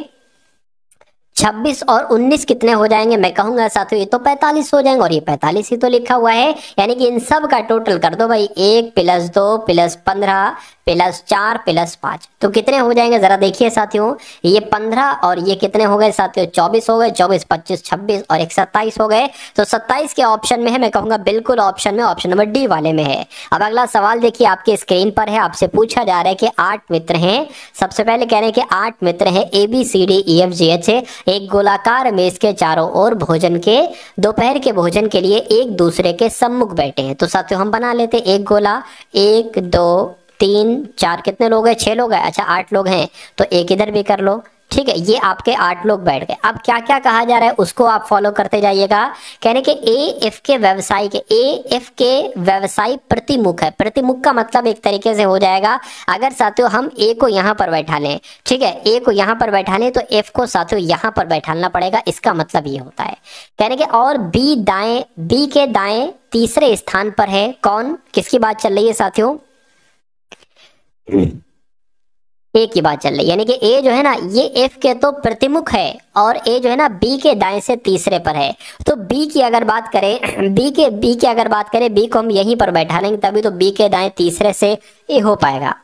26 और 19 कितने हो जाएंगे, मैं कहूंगा साथियों ये तो 45 हो जाएंगे, और ये 45 ही तो लिखा हुआ है। यानी कि इन सब का टोटल कर दो भाई, 1 + 2 + 15 + 4 + 5, तो कितने हो जाएंगे जरा देखिए साथियों। ये 15 और ये कितने हो गए साथियों, 24 हो गए, 24 25 26 और 1 27 हो गए। तो 27 के ऑप्शन में है, मैं कहूंगा बिल्कुल ऑप्शन में, ऑप्शन नंबर डी वाले में है। अब अगला सवाल देखिए आपके स्क्रीन पर है, आपसे पूछा जा रहा है कि 8 मित्र हैं। सबसे पहले कह रहे हैं कि 8 मित्र हैं ABCDEFGH, एक गोलाकार मेज के चारों ओर भोजन के दोपहर के भोजन के लिए एक दूसरे के सम्मुख बैठे हैं। तो साथियों हम बना लेते एक गोला, 1 2 3 4 कितने लोग हैं, 6 लोग हैं। अच्छा 8 लोग हैं, तो एक इधर भी कर लो। ठीक है, ये आपके 8 लोग बैठ गए। अब क्या क्या कहा जा रहा है उसको आप फॉलो करते जाइएगा। कहने के AF के व्यवसाय प्रतिमुख है। प्रतिमुख का मतलब एक तरीके से हो जाएगा, अगर साथियों हम A को यहाँ पर बैठा लें, ठीक है, A को यहाँ पर बैठा लें तो F को साथियों यहाँ पर बैठाना पड़ेगा, इसका मतलब ये होता है। कहने के और B के दाएं तीसरे स्थान पर है कौन, किसकी बात चल रही है साथियों, ए की बात चल रही है। यानी कि ए जो है ना ये एफ के तो प्रतिमुख है, और ए जो है ना बी के दाएं से तीसरे पर है। तो बी की अगर बात करें, बी की अगर बात करें, बी को हम यहीं पर बैठा लेंगे, तभी तो बी के दाएं तीसरे से ए हो पाएगा।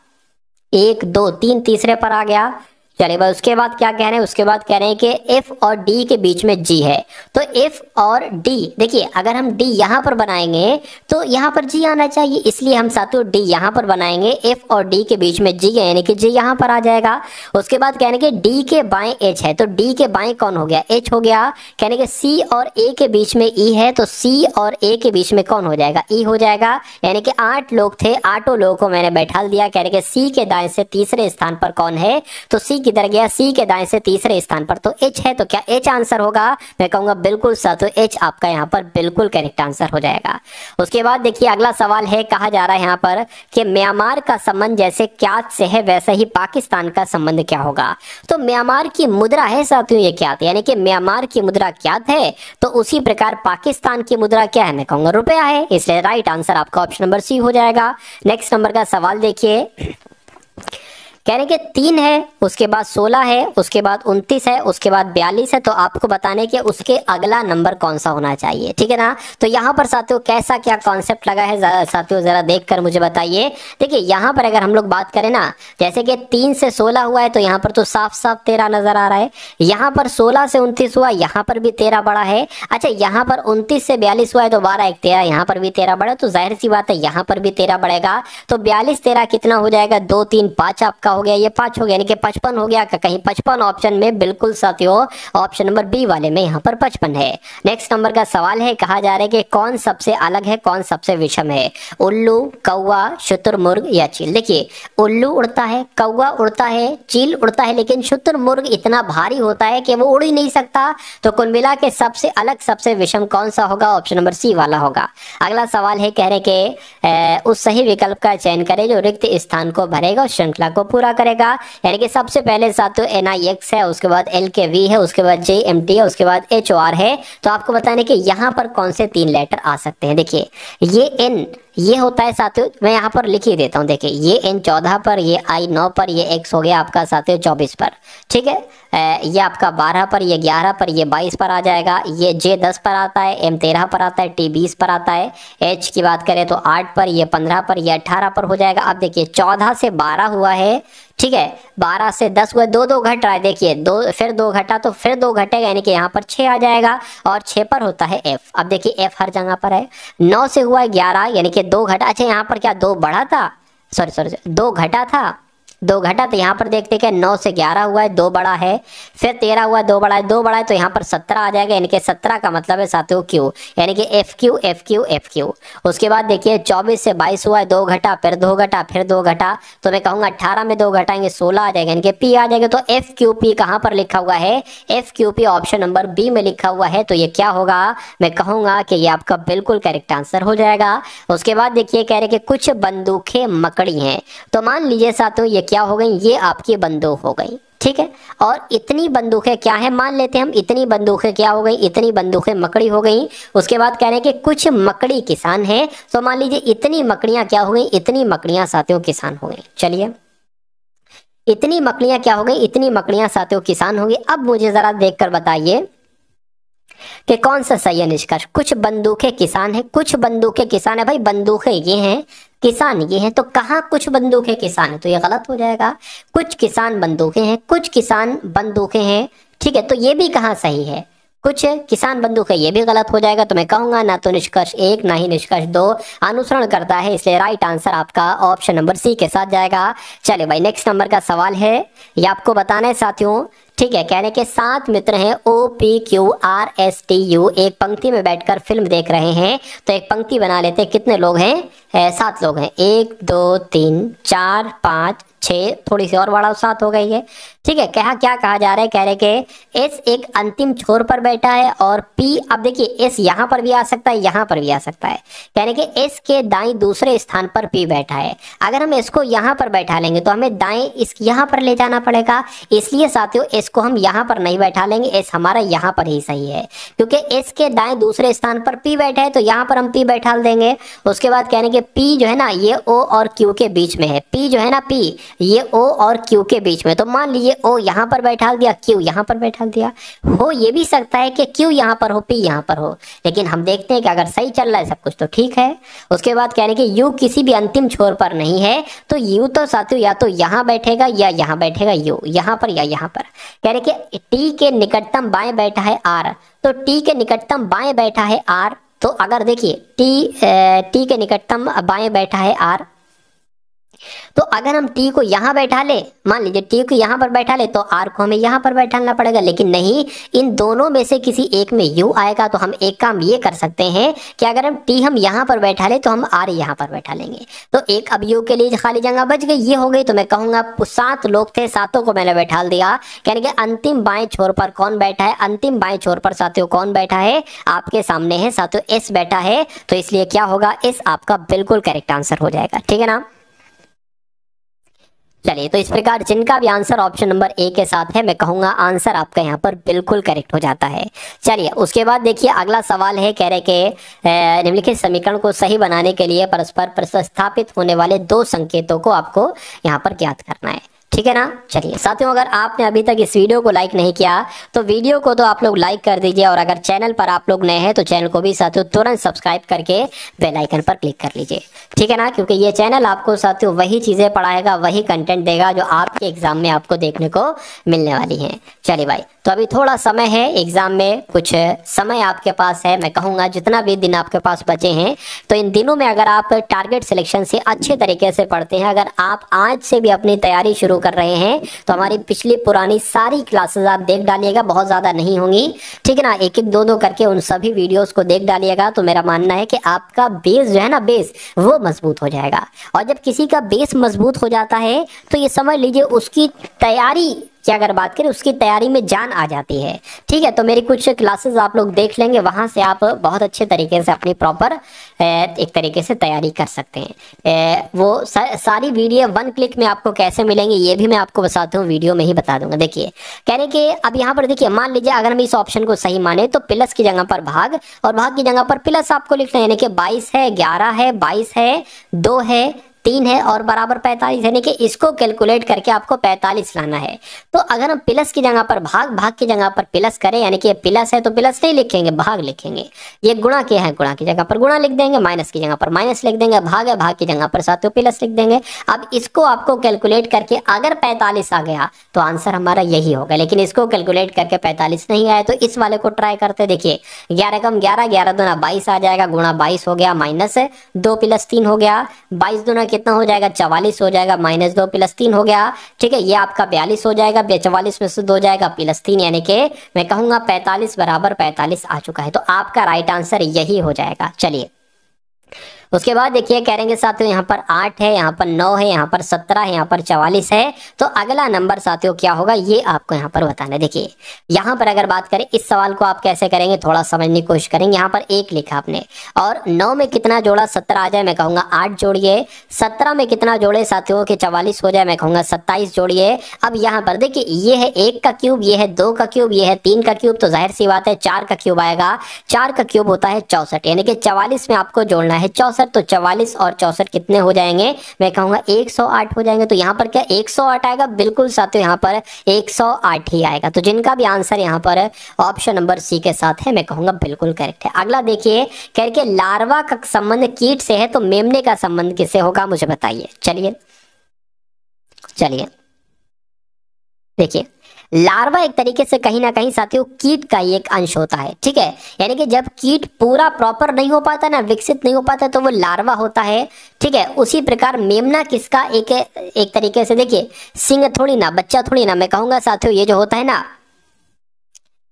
1 2 3 तीसरे पर आ गया। चलिए भाई उसके बाद क्या कह रहे हैं, उसके बाद कह रहे हैं कि F और D के बीच में G है। तो F और D, देखिए अगर हम D यहाँ पर बनाएंगे तो यहाँ पर G आना चाहिए, इसलिए हम साथियों D यहाँ पर बनाएंगे। F और D के बीच में G है, यानी कि G यहाँ पर आ जाएगा। उसके बाद कहने के D के बाएं H है, तो D के बाएं कौन हो गया, H हो गया। कहने के C और A के बीच में E है, तो C और A के बीच में कौन हो जाएगा, E हो जाएगा। यानी कि 8 लोग थे, 8 लोगों को मैंने बैठा दिया। कहने के C के दाएं से तीसरे स्थान पर कौन है, तो C किधर गया, C के दाएं से तीसरे स्थान पर तो H है। तो क्या H आंसर होगा, मैं कहूंगा बिल्कुल साथियों H आपका यहाँ पर बिल्कुल करेक्ट आंसर हो जाएगा। उसके बाद देखिए अगला सवाल है, कहा जा रहा है यहाँ पर कि म्यांमार का संबंध जैसे क्यात से है वैसे ही पाकिस्तान का संबंध क्या होगा। तो म्यांमार की मुद्रा है साथियों ये क्यात, यानी कि म्यांमार की मुद्रा क्यात है, तो उसी प्रकार पाकिस्तान की मुद्रा क्या है, मैं कहूंगा रुपया है। इसलिए राइट आंसर आपका ऑप्शन नंबर सी हो जाएगा। नेक्स्ट नंबर का सवाल देखिए, कह रहे कि 3 है, उसके बाद 16 है, उसके बाद 29 है, उसके बाद 42 है, तो आपको बताने कि उसके अगला नंबर कौन सा होना चाहिए, ठीक है ना। तो यहाँ पर साथियों कैसा क्या कॉन्सेप्ट लगा है साथियों जरा देखकर मुझे बताइए। देखिए यहाँ पर अगर हम लोग बात करें ना, जैसे कि 3 से 16 हुआ है तो यहाँ पर तो साफ साफ 13 नजर आ रहा है। यहाँ पर 16 से 29 हुआ, यहाँ पर भी 13 बड़ा है। अच्छा यहाँ पर 29 से 42 हुआ है तो 12 1 13, यहाँ पर भी 13 बड़ा, तो जाहिर सी बात है यहाँ पर भी 13 बढ़ेगा। तो 42 13 कितना हो जाएगा, 2 3 5 आपका हो गया, ये 5 हो गया, यानी कि 55 हो गया। कहीं 55 ऑप्शन में बिल्कुल साथियों ऑप्शन नंबर बी वाले में यहाँ पर 55 है। नेक्स्ट नंबर का सवाल है, कहा जा रहा है कि कौन सबसे अलग है, कौन सबसे विषम है, उल्लू, कौवा, शुतुरमुर्ग या चील। देखिए उल्लू उड़ता है, कौवा उड़ता है, चील उड़ता है, लेकिन शुतुरमुर्ग इतना भारी होता है कि वो उड़ ही नहीं सकता। तो कुल मिला के सबसे अलग सबसे विषम कौन सा होगा, ऑप्शन नंबर सी वाला होगा। अगला सवाल है, कह रहे कि उस सही विकल्प का चयन करें जो रिक्त स्थान को भरेगा और श्रृंखला को पूरा करेगा। यानी कि सबसे पहले साथियों NIX है, उसके बाद LKV है, उसके बाद JMT है, उसके बाद HOR है। तो आपको बताने कि यहाँ पर कौन से 3 लेटर आ सकते हैं। देखिए ये N ये होता है साथियों, मैं यहाँ पर लिख ही देता हूँ। देखिए ये N 14 पर, ये I 9 पर, ये X हो गया आपका साथियों 24 पर, ठीक है। ये आपका 12 पर, ये 11 पर, ये 22 पर आ जाएगा। ये J 10 पर आता है, M 13 पर आता है, T 20 पर आता है। H की बात करें तो 8 पर, ये 15 पर, ये 18 पर हो जाएगा। अब देखिए 14 से 12 हुआ है, ठीक है, 12 से 10 हुआ, 2 2 घट रहा है। देखिए 2 फिर 2 घटा तो फिर 2 घटेगा, यानी कि यहाँ पर 6 आ जाएगा और 6 पर होता है F। अब देखिए F हर जगह पर है। 9 से हुआ है 11, यानी कि 2 घटा। अच्छा यहाँ पर क्या 2 बढ़ा था, सॉरी 2 घटा था, 2 घटा। तो यहाँ पर देखते हैं कि 9 से 11 हुआ है, 2 बड़ा है, फिर 13 हुआ है, 2 बड़ा है, 2 बड़ा है, तो यहाँ पर 17 आ जाएगा, यानी कि 17 का मतलब है साथियों Q, यानी कि FQ FQ FQ। उसके बाद देखिए 24 से 22 हुआ है, 2 घटा, फिर 2 घटा, फिर 2 घटा, तो मैं कहूँगा 18 में 2 घटाएंगे 16 आ जाएगा, यानी कि P आ जाएगा। तो FQP कहाँ पर लिखा हुआ है, FQP ऑप्शन नंबर बी में लिखा हुआ है। तो ये क्या होगा, मैं कहूँगा कि ये आपका बिल्कुल करेक्ट आंसर हो जाएगा। उसके बाद देखिए कह रहे कि कुछ बंदूकें मकड़ी हैं, तो मान लीजिए साथियों ये क्या हो गई, ये आपकी बंदूक हो गई, ठीक है। और इतनी बंदूकें क्या है, मान लेते हैं हम इतनी बंदूकें क्या हो गई, इतनी बंदूकें मकड़ी हो गई। उसके बाद कह रहे हैं कि कुछ मकड़ी किसान हैं, तो मान लीजिए इतनी मकड़ियां क्या हो गई, इतनी मकड़ियां साथियों किसान हो गई। चलिए इतनी मकड़ियां क्या हो गई, इतनी मकड़ियां साथियों किसान हो गई। अब मुझे जरा देखकर बताइए कि कौन सा सही है निष्कर्ष। कुछ बंदूकें किसान है, कुछ बंदूकें किसान है, भाई बंदूकें ये हैं, किसान ये हैं, तो कहाँ कुछ बंदूकें किसान है, तो ये गलत हो जाएगा। कुछ किसान बंदूकें हैं, कुछ किसान बंदूकें हैं, ठीक है, तो ये भी कहाँ सही है, कुछ किसान बंदूकें, ये भी गलत हो जाएगा। तो मैं कहूंगा ना तो निष्कर्ष 1 ना ही निष्कर्ष 2 अनुसरण करता है, इसलिए राइट आंसर आपका ऑप्शन नंबर सी के साथ जाएगा। चलिए भाई नेक्स्ट नंबर का सवाल है, ये आपको बताना है साथियों, ठीक है। कहने के 7 मित्र हैं OPQRSTU, एक पंक्ति में बैठकर फिल्म देख रहे हैं। तो एक पंक्ति बना लेते हैं, कितने लोग हैं, 7 लोग हैं, 1 2 3 4 5 6, थोड़ी सी और बड़ा 7 हो गई है, ठीक है। क्या क्या कहा जा रहा है, कह रहे कि S एक अंतिम छोर पर बैठा है और P, अब देखिए S यहाँ पर भी आ सकता है, यहाँ पर भी आ सकता है, कहने के S के दाएं दूसरे स्थान पर P बैठा है। अगर हम S को यहाँ पर बैठा लेंगे तो हमें दाएं इस यहाँ पर ले जाना पड़ेगा, इसलिए साथियों S को हम यहाँ पर नहीं बैठा लेंगे, S हमारा यहाँ पर ही सही है, क्योंकि S के दाएं दूसरे स्थान पर P बैठा है, तो यहाँ पर हम P बैठा देंगे। उसके बाद कहने के P जो है ना ये O और Q के बीच में है, P जो है ना P ये O और Q के बीच में, तो मान लीजिए O यहाँ पर बैठा दिया, Q यहाँ पर बैठा दिया। हो ये भी सकता है कि Q यहाँ पर हो, P यहाँ पर हो, लेकिन हम देखते हैं कि अगर सही चल रहा है सब कुछ तो ठीक है। उसके बाद कहने कि U किसी भी अंतिम छोर पर नहीं है, तो U तो साथियों या तो यहाँ बैठेगा या यहाँ बैठेगा, U यहाँ पर या यहाँ पर। कह रहे कि T के निकटतम बाएं बैठा है R, तो T के निकटतम बाएं बैठा है R, तो अगर देखिए T के निकटतम बाएं बैठा है R, तो अगर हम T को यहाँ बैठा ले, मान लीजिए T को यहाँ पर बैठा ले, तो R को हमें यहाँ पर बैठाना पड़ेगा, लेकिन नहीं, इन दोनों में से किसी एक में U आएगा। तो हम एक काम ये कर सकते हैं कि अगर हम T हम यहाँ पर बैठा ले तो हम R यहाँ पर बैठा लेंगे, तो एक अब U के लिए खाली जगह बच गई, ये हो गई। तो मैं कहूँगा 7 लोग थे, 7 को मैंने बैठा दिया। यानी कि अंतिम बाएं छोर पर कौन बैठा है, अंतिम बाएं छोर पर साथियों कौन बैठा है, आपके सामने है साथियों S बैठा है, तो इसलिए क्या होगा, S आपका बिल्कुल करेक्ट आंसर हो जाएगा, ठीक है ना। चलिए तो इस प्रकार जिनका भी आंसर ऑप्शन नंबर ए के साथ है, मैं कहूंगा आंसर आपका यहाँ पर बिल्कुल करेक्ट हो जाता है। चलिए उसके बाद देखिए अगला सवाल है, कह रहे कि निम्नलिखित समीकरण को सही बनाने के लिए परस्पर प्रतिस्थापित होने वाले 2 संकेतों को आपको यहाँ पर ज्ञात करना है। ठीक है ना। चलिए साथियों, अगर आपने अभी तक इस वीडियो को लाइक नहीं किया तो वीडियो को तो आप लोग लाइक कर दीजिए, और अगर चैनल पर आप लोग नए हैं तो चैनल को भी साथियों तुरंत सब्सक्राइब करके बेल आइकन पर क्लिक कर लीजिए, ठीक है ना। क्योंकि ये चैनल आपको साथियों वही चीजें पढ़ाएगा, वही कंटेंट देगा जो आपके एग्जाम में आपको देखने को मिलने वाली है। चलिए भाई, तो अभी थोड़ा समय है एग्जाम में, कुछ समय आपके पास है। मैं कहूँगा जितना भी दिन आपके पास बचे हैं, तो इन दिनों में अगर आप टारगेट सिलेक्शन से अच्छे तरीके से पढ़ते हैं, अगर आप आज से भी अपनी तैयारी शुरू कर रहे हैं, तो हमारी पिछली पुरानी सारी क्लासेस आप देख डालिएगा, बहुत ज़्यादा नहीं होंगी, ठीक है ना। एक एक दो करके उन सभी वीडियोस को देख डालिएगा, तो मेरा मानना है कि आपका बेस जो है ना, बेस वो मजबूत हो जाएगा। और जब किसी का बेस मजबूत हो जाता है तो ये समझ लीजिए उसकी तैयारी की अगर बात करें, उसकी तैयारी में जान आ जाती है, ठीक है। तो मेरी कुछ क्लासेस आप लोग देख लेंगे, वहां से आप बहुत अच्छे तरीके से अपनी प्रॉपर एक तरीके से तैयारी कर सकते हैं। वो सारी वीडियो 1 क्लिक में आपको कैसे मिलेंगे ये भी मैं आपको बताता हूँ, वीडियो में ही बता दूंगा। देखिए कहने के अब यहाँ पर देखिए, मान लीजिए अगर हम इस ऑप्शन को सही माने तो प्लस की जगह पर भाग, और भाग की जगह पर प्लस आपको लिखना है, यानी कि 22 है, 11 है, 22 है, 2 है, 3 है और बराबर 45, यानी कि इसको कैलकुलेट करके आपको 45 लाना है। तो अगर हम प्लस की जगह पर भाग, भाग की जगह पर प्लस करें, यानी कि ये प्लस है तो प्लस नहीं लिखेंगे, भाग लिखेंगे। ये गुणा क्या है, गुणा की जगह पर गुणा लिख देंगे, माइनस की जगह पर माइनस लिख देंगे, भाग है, भाग की जगह पर साथियों प्लस लिख देंगे। अब इसको आपको कैलकुलेट करके अगर 45 आ गया तो आंसर हमारा यही होगा, लेकिन इसको कैलकुलेट करके 45 नहीं आया तो इस वाले को ट्राई करते। देखिए 11 कम 11, 11 दूना 22 आ जाएगा, गुणा 22 हो गया, माइनस 2 + 3 हो गया, 22 दूना कितना हो जाएगा, 44 हो जाएगा, -2 + 3 हो गया, ठीक है। ये आपका 42 हो जाएगा, 44 में से 2 जाएगा +3, यानी कि मैं कहूंगा 45 बराबर 45 आ चुका है। तो आपका राइट आंसर यही हो जाएगा। चलिए उसके बाद देखिए कह रहेंगे साथियों, यहाँ पर 8 है, यहाँ पर 9 है, यहाँ पर 17 है, यहाँ पर 44 है। तो अगला नंबर साथियों क्या होगा ये आपको यहाँ पर बताना है। देखिए यहाँ पर अगर बात करें इस सवाल को आप कैसे करेंगे, थोड़ा समझने की कोशिश करेंगे। यहाँ पर 1 लिखा आपने और 9 में कितना जोड़ा, 17 आ जाए, मैं कहूँगा 8 जोड़िए। 17 में कितना जोड़े साथियों के 44 हो जाए, मैं कहूँगा 27 जोड़िए। अब यहाँ पर देखिए ये है 1 का क्यूब, ये है 2 का क्यूब, ये है 3 का क्यूब, तो जाहिर सी बात है 4 का क्यूब आएगा। 4 का क्यूब होता है 64, यानी कि 44 में आपको जोड़ना है 64। तो 44 और 64 कितने हो जाएंगे, मैं कहूंगा 108 हो जाएंगे। तो यहाँ पर क्या 108 आएगा, बिल्कुल साथियों यहाँ पर 108 ही आएगा। तो जिनका भी आंसर यहाँ पर ऑप्शन नंबर सी के साथ है, मैं कहूंगा बिल्कुल करेक्ट है। अगला देखिए कह के लार्वा का संबंध कीट से है, तो मेमने का संबंध किससे होगा मुझे बताइए। चलिए देखिए लार्वा एक तरीके से कहीं ना कहीं साथियों कीट का ही एक अंश होता है, ठीक है। यानी कि जब कीट पूरा प्रॉपर नहीं हो पाता ना, विकसित नहीं हो पाता, तो वो लार्वा होता है, ठीक है। उसी प्रकार मेमना किसका एक तरीके से देखिए सिंह थोड़ी ना, बच्चा थोड़ी ना, मैं कहूंगा साथियों ये जो होता है ना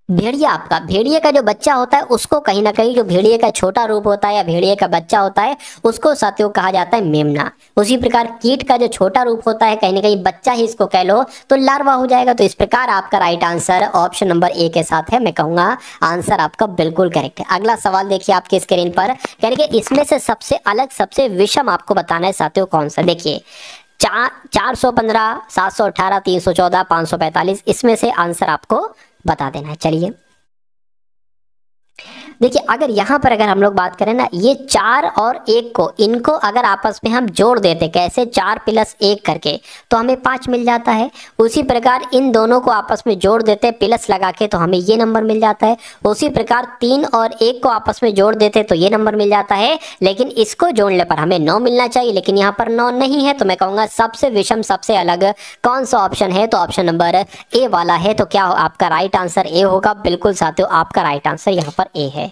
भेड़िया, आपका भेड़िए का जो बच्चा होता है उसको कहीं ना कहीं, जो भेड़िए का छोटा रूप होता है या भेड़िए का बच्चा होता है उसको साथियों कहा जाता है मेमना। उसी प्रकार कीट का जो छोटा रूप होता है, कहीं ना कहीं बच्चा ही इसको कह लो, तो लार्वा हो जाएगा। तो इस प्रकार आपका right answer option number A के साथ है, मैं कहूंगा आंसर आपका बिल्कुल करेक्ट है। अगला सवाल देखिए आपके स्क्रीन पर, यानी कि इसमें से सबसे अलग सबसे विषम आपको बताना है साथियों कौन सा। देखिए 415, 718, 314, 545, इसमें से आंसर आपको बता देना है। चलिए देखिए अगर यहाँ पर अगर हम लोग बात करें ना, ये 4 और 1 को, इनको अगर आपस में हम जोड़ देते कैसे, 4 + 1 करके, तो हमें 5 मिल जाता है। उसी प्रकार इन दोनों को आपस में जोड़ देते प्लस लगा के, तो हमें ये नंबर मिल जाता है। उसी प्रकार 3 और 1 को आपस में जोड़ देते तो ये नंबर मिल जाता है। लेकिन इसको जोड़ने पर हमें 9 मिलना चाहिए, लेकिन यहाँ पर 9 नहीं है। तो मैं कहूँगा सबसे विषम सबसे अलग कौन सा ऑप्शन है, तो ऑप्शन नंबर ए वाला है। तो क्या आपका राइट आंसर ए होगा, बिल्कुल साथियों आपका राइट आंसर यहाँ पर ए है।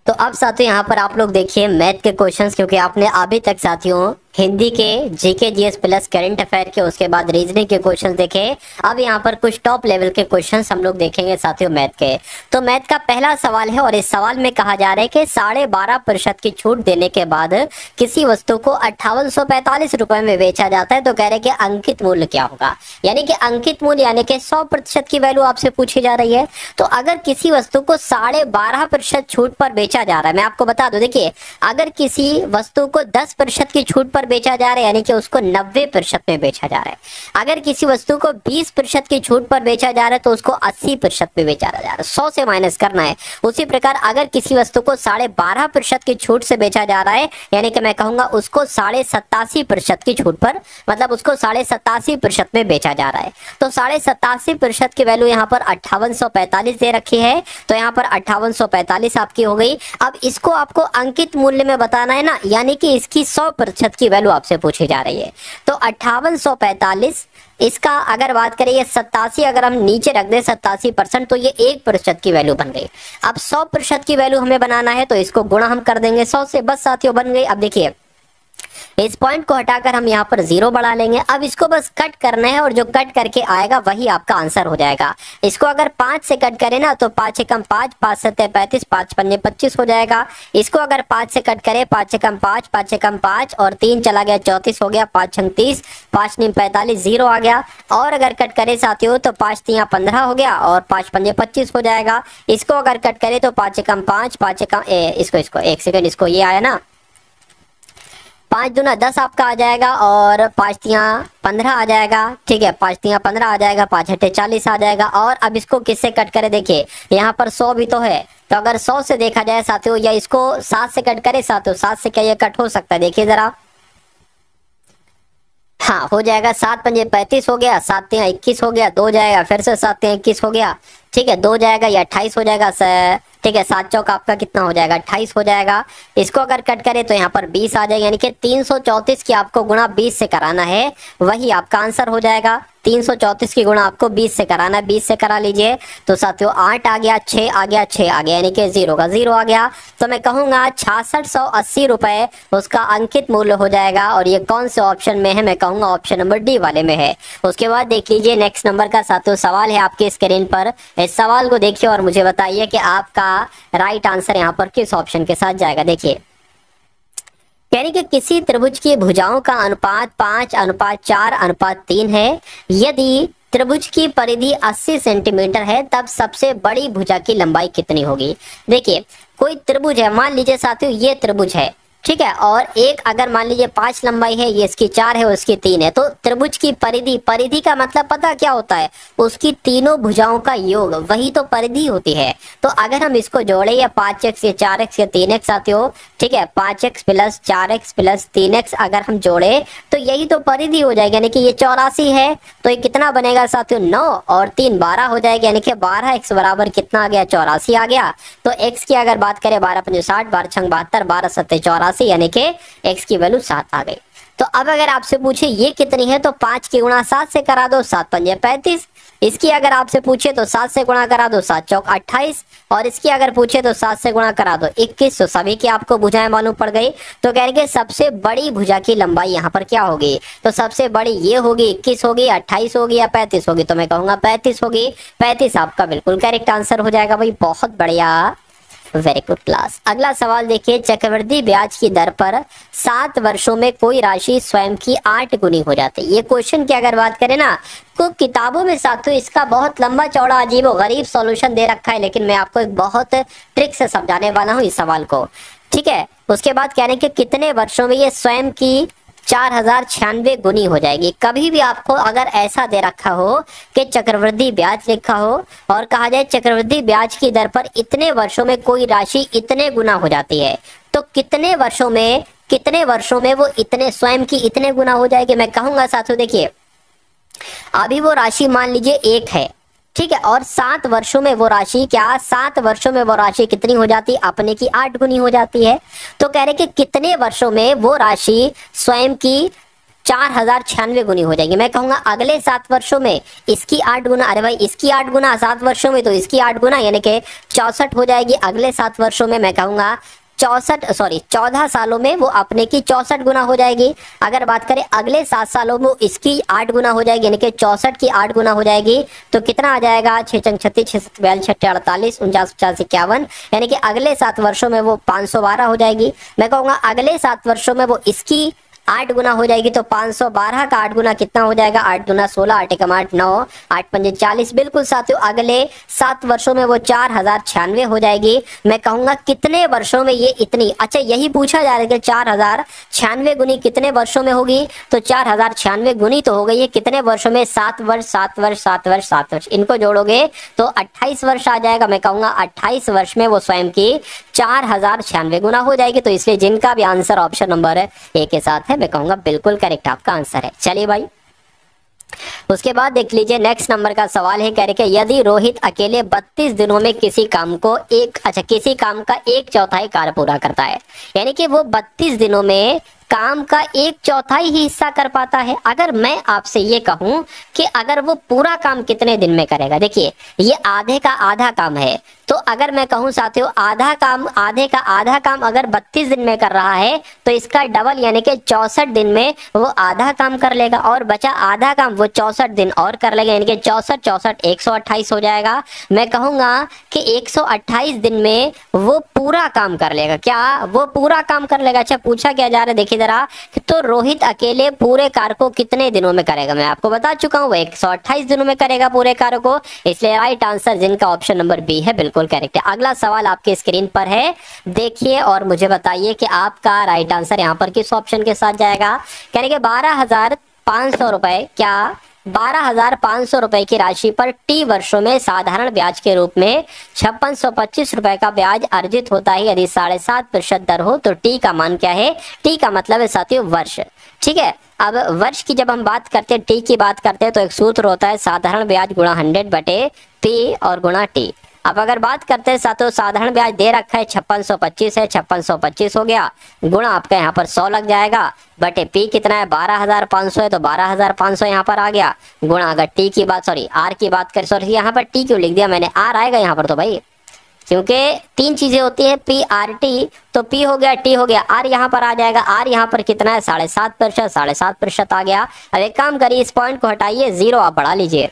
तो अब साथियों यहाँ पर आप लोग देखिए मैथ के क्वेश्चंस, क्योंकि आपने अभी तक साथियों हिंदी के GK GS plus current affair के, उसके बाद रीजनिंग के क्वेश्चंस देखे। अब यहाँ पर कुछ टॉप लेवल के क्वेश्चंस हम लोग देखेंगे साथियों मैथ के। तो मैथ का पहला सवाल है और इस सवाल में कहा जा रहा है कि 12.5% की छूट देने के बाद किसी वस्तु को 5845 रुपए में बेचा जाता है। तो कह रहे कि अंकित मूल्य क्या होगा, यानी कि अंकित मूल्य यानी कि 100% की वैल्यू आपसे पूछी जा रही है। तो अगर किसी वस्तु को 12.5% छूट पर बेचा जा रहा है, मैं आपको बता दूं, देखिए अगर किसी वस्तु को 10% की छूट पर पर बेचा जा रहा है, यानी कि उसको 90% में बेचा जा रहा है। अगर किसी वस्तु को 20% की छूट पर बेचा जा रहा है तो उसको 80% में बेचा जा रहा है, 100 से माइनस करना है। उसी प्रकार अगर किसी वस्तु को 12.5% की छूट से बेचा जा रहा है, यानी कि मैं कहूंगा उसको 87.5% की छूट पर, मतलब उसको 87.5% में बेचा जा रहा है। तो 87.5% की वैल्यू यहाँ पर 5845 दे रखी है, तो यहाँ पर 5845 आपकी हो गई। अब इसको आपको अंकित मूल्य में बताना है ना, यानी कि इसकी 100% की वैल्यू आपसे पूछी जा रही है। तो 5845, इसका अगर बात करें ये 87, अगर हम नीचे रख दें 87%, तो ये 1% की वैल्यू बन गई। अब 100% की वैल्यू हमें बनाना है तो इसको गुणा हम कर देंगे 100 से, बस साथियों बन गई। अब देखिए इस पॉइंट को हटाकर हम यहाँ पर 0 बढ़ा लेंगे। अब इसको बस कट करना है और जो कट करके आएगा वही आपका आंसर हो जाएगा। इसको अगर 5 से कट करें ना तो 5 एकम 5, 5 सत्ते 35, 5 पंजे 25 हो जाएगा। इसको अगर 5 से कट करें, 5 एकम 5, 5 एकम 5 और 3 चला गया 34 हो गया, 5 छंग 30, 5 नीम 45, 0 आ गया। और अगर कट करें साथियों तो 5 तियां 15 हो गया और 5 पंजे 25 हो जाएगा। इसको अगर कट करें तो 5 एकम 5, 5 एकम इसको एक सेकंड, इसको ये आया ना 5 दूना 10 आपका आ जाएगा और 5 तियां 15 आ जाएगा। ठीक है, 5 तियां 15 आ जाएगा, 5 हट्टे 40 आ जाएगा। और अब इसको किससे कट करें, देखिए यहाँ पर 100 भी तो है, तो अगर 100 से देखा जाए साथियों, या इसको 7 से कट करें साथियों, 7 से क्या ये कट हो सकता है, देखिए जरा। हाँ हो जाएगा, 7 पंजे 35 हो गया, 7 तियां 21 हो गया, 2 जाएगा, फिर से 7 तियां 21 हो गया। ठीक है, 2 जाएगा, ये 28 हो जाएगा। ठीक है, 7 चौक आपका कितना हो जाएगा, 28 हो जाएगा। इसको अगर कट करें तो यहाँ पर 20 आ जाएगा, यानी कि 334 की आपको गुणा 20 से कराना है, वही आपका आंसर हो जाएगा। 334 की गुणा आपको 20 से कराना है, 20 से करा लीजिए तो साथियों 8 आ गया, 6 आ गया, 6 आ गया, यानी कि 0 का 0 आ गया। तो मैं कहूंगा 6680 रुपए उसका अंकित मूल्य हो जाएगा। और ये कौन से ऑप्शन में है, मैं कहूंगा ऑप्शन नंबर डी वाले में है। उसके बाद देख लीजिए नेक्स्ट नंबर का साथियों सवाल है आपके स्क्रीन पर। इस सवाल को देखिए और मुझे बताइए कि आपका राइट आंसर यहाँ पर किस ऑप्शन के साथ जाएगा। देखिए यानी कि किसी त्रिभुज की भुजाओं का अनुपात 5:4:3 है। यदि त्रिभुज की परिधि 80 सेंटीमीटर है तब सबसे बड़ी भुजा की लंबाई कितनी होगी। देखिए कोई त्रिभुज है, मान लीजिए साथियों ये त्रिभुज है, ठीक है, और एक अगर मान लीजिए 5 लंबाई है, ये इसकी 4 है, उसकी 3 है, तो त्रिभुज की परिधि, परिधि का मतलब पता क्या होता है, उसकी तीनों भुजाओं का योग, वही तो परिधि होती है। तो अगर हम इसको जोड़े या 5x या 4x या 3x आते हो, ठीक है, 5x + 4x + 3x अगर हम जोड़े तो यही तो परिधि हो जाएगी, यानी कि ये 84 है, तो ये कितना बनेगा साथियों 9 और 3 12 हो जाएगा, यानी कि 12x बराबर कितना आ गया 84 आ गया। तो x की अगर बात करें 12 × 5 = 60, 12 × 6 = 72, 12 × 7 = 84, यानी कि x की वैल्यू 7 आ गई। तो अब अगर आपसे पूछे ये कितनी है तो 5 की गुणा 7 से करा दो, 7 पंजे 35। इसकी अगर आपसे पूछे तो 7 से गुणा करा दो, 7 चौक 28। और इसकी अगर पूछे तो 7 से गुणा करा दो 21। तो सभी की आपको भुजाएं मालूम पड़ गई। तो कहेंगे सबसे बड़ी भुजा की लंबाई यहाँ पर क्या होगी, तो सबसे बड़ी ये होगी, 21 होगी, 28 होगी या 35 होगी। तो मैं कहूंगा 35 होगी। 35 आपका बिल्कुल करेक्ट आंसर हो जाएगा भाई, बहुत बढ़िया, वेरी गुड क्लास। अगला सवाल देखिए, चक्रवृद्धि ब्याज की दर पर 7 वर्षों में कोई राशि स्वयं की 8 गुनी हो जाती है। ये क्वेश्चन की अगर बात करें ना तो किताबों में साथियों इसका बहुत लंबा चौड़ा अजीब और गरीब सॉल्यूशन दे रखा है, लेकिन मैं आपको एक बहुत ट्रिक से समझाने वाला हूँ इस सवाल को, ठीक है। उसके बाद कहने के कितने वर्षों में ये स्वयं की 4096 गुनी हो जाएगी। कभी भी आपको अगर ऐसा दे रखा हो कि चक्रवृद्धि ब्याज लिखा हो और कहा जाए चक्रवृद्धि ब्याज की दर पर इतने वर्षों में कोई राशि इतने गुना हो जाती है, तो कितने वर्षों में वो इतने स्वयं की इतने गुना हो जाएगी। मैं कहूंगा साथियों देखिए अभी वो राशि मान लीजिए 1 है, ठीक है, और 7 वर्षों में वो राशि क्या, 7 वर्षों में वो राशि कितनी हो जाती है, अपने की 8 गुनी हो जाती है। तो कह रहे कि कितने वर्षों में वो राशि स्वयं की 4096 गुनी हो जाएगी। मैं कहूंगा अगले 7 वर्षों में इसकी 8 गुना, अरे भाई इसकी 8 गुना 7 वर्षों में, तो इसकी 8 गुना यानी कि 64 हो जाएगी अगले 7 वर्षों में। मैं कहूंगा 14 सालों में वो अपने की 64 गुना हो जाएगी। अगर बात करें अगले 7 सालों में इसकी 8 गुना हो जाएगी, यानी कि 64 की 8 गुना हो जाएगी। तो कितना आ जाएगा 6 × 36, 6 × 42, 6 × 48, 49, 50, 51, यानी कि अगले 7 वर्षों में वो 512 हो जाएगी। मैं कहूँगा अगले 7 वर्षों में वो इसकी 8 गुना हो जाएगी तो 512 का 8 गुना कितना हो जाएगा, 8 गुना 16, 8 एकम 8, 9, 8 पंजे 40। बिल्कुल साथियों, अगले 7 वर्षों में वो 4096 हो जाएगी। मैं कहूंगा कितने वर्षों में ये इतनी, अच्छा यही पूछा जा रहा है कि 4096 गुनी कितने वर्षों में होगी, तो 4096 गुनी तो हो गई है कितने वर्षों में, 7 वर्ष 7 वर्ष 7 वर्ष 7 वर्ष, इनको जोड़ोगे तो 28 वर्ष आ जाएगा। मैं कहूंगा 28 वर्ष में वो स्वयं की 4096 गुना हो जाएगी। तो इसलिए जिनका भी आंसर ऑप्शन नंबर ए के साथ है, मैं कहूंगा बिल्कुल करेक्ट आपका आंसर है। चलिए भाई, उसके बाद देख लीजिए नेक्स्ट नंबर का सवाल है, कह रहे कि यदि रोहित अकेले 32 दिनों में किसी काम का 1/4 कार्य पूरा करता है, यानी कि वो 32 दिनों में काम का 1/4 ही हिस्सा कर पाता है। अगर मैं आपसे ये कहूं कि अगर वो पूरा काम कितने दिन में करेगा, देखिए ये आधे का आधा काम है, तो अगर मैं कहूं साथियों आधे का आधा काम अगर 32 दिन में कर रहा है तो इसका डबल यानी कि 64 दिन में वो आधा काम कर लेगा, और बचा आधा काम वो 64 दिन और कर लेगा, यानी कि 64 128 हो जाएगा। मैं कहूंगा कि 128 दिन में वो पूरा काम कर लेगा। क्या वो पूरा काम कर लेगा? अच्छा पूछा क्या जा रहा है, देखिए जरा, तो रोहित अकेले पूरे कार्य को कितने दिनों में करेगा? मैं आपको बता चुका हूं वो 128 दिनों में करेगा पूरे कार्य को, इसलिए राइट आंसर जिनका ऑप्शन नंबर बी है बिल्कुल करेक्ट है। अगला सवाल आपके स्क्रीन पर है, देखिए और मुझे बताइए कि आपका राइट आंसर यहाँ पर किस ऑप्शन के साथ जाएगा। कहने के 12,500 रुपए, क्या 12,500 रुपए की राशि पर टी वर्षों में साधारण ब्याज के रूप में 5625 रुपए का ब्याज अर्जित होता है यदि 7.5% दर हो, तो टी का मान क्या है? टी का मतलब है साथियों वर्ष, ठीक है। अब वर्ष की जब हम बात करते हैं, टी की बात करते हैं, तो एक सूत्र होता है साधारण ब्याज गुणा 100 बटे पी और गुणा टी। अब अगर बात करते हैं साथियों, साधारण ब्याज दे रखा है 5625 है, 5625 हो गया, गुणा आपका यहाँ पर 100 लग जाएगा, बटे पी कितना है 12,500 है, तो 12,500 यहाँ पर आ गया, गुणा अगर टी की बात आर की बात करें, सॉरी यहाँ पर टी क्यों लिख दिया मैंने, आर आएगा यहाँ पर तो भाई, क्योंकि 3 चीजें होती है पी आर टी, तो पी हो गया टी हो गया, आर यहाँ पर आ जाएगा, आर यहाँ पर कितना है 7.5%, 7.5% आ गया। अब एक काम करिए, इस पॉइंट को हटाइए, 0 आप बढ़ा लीजिए,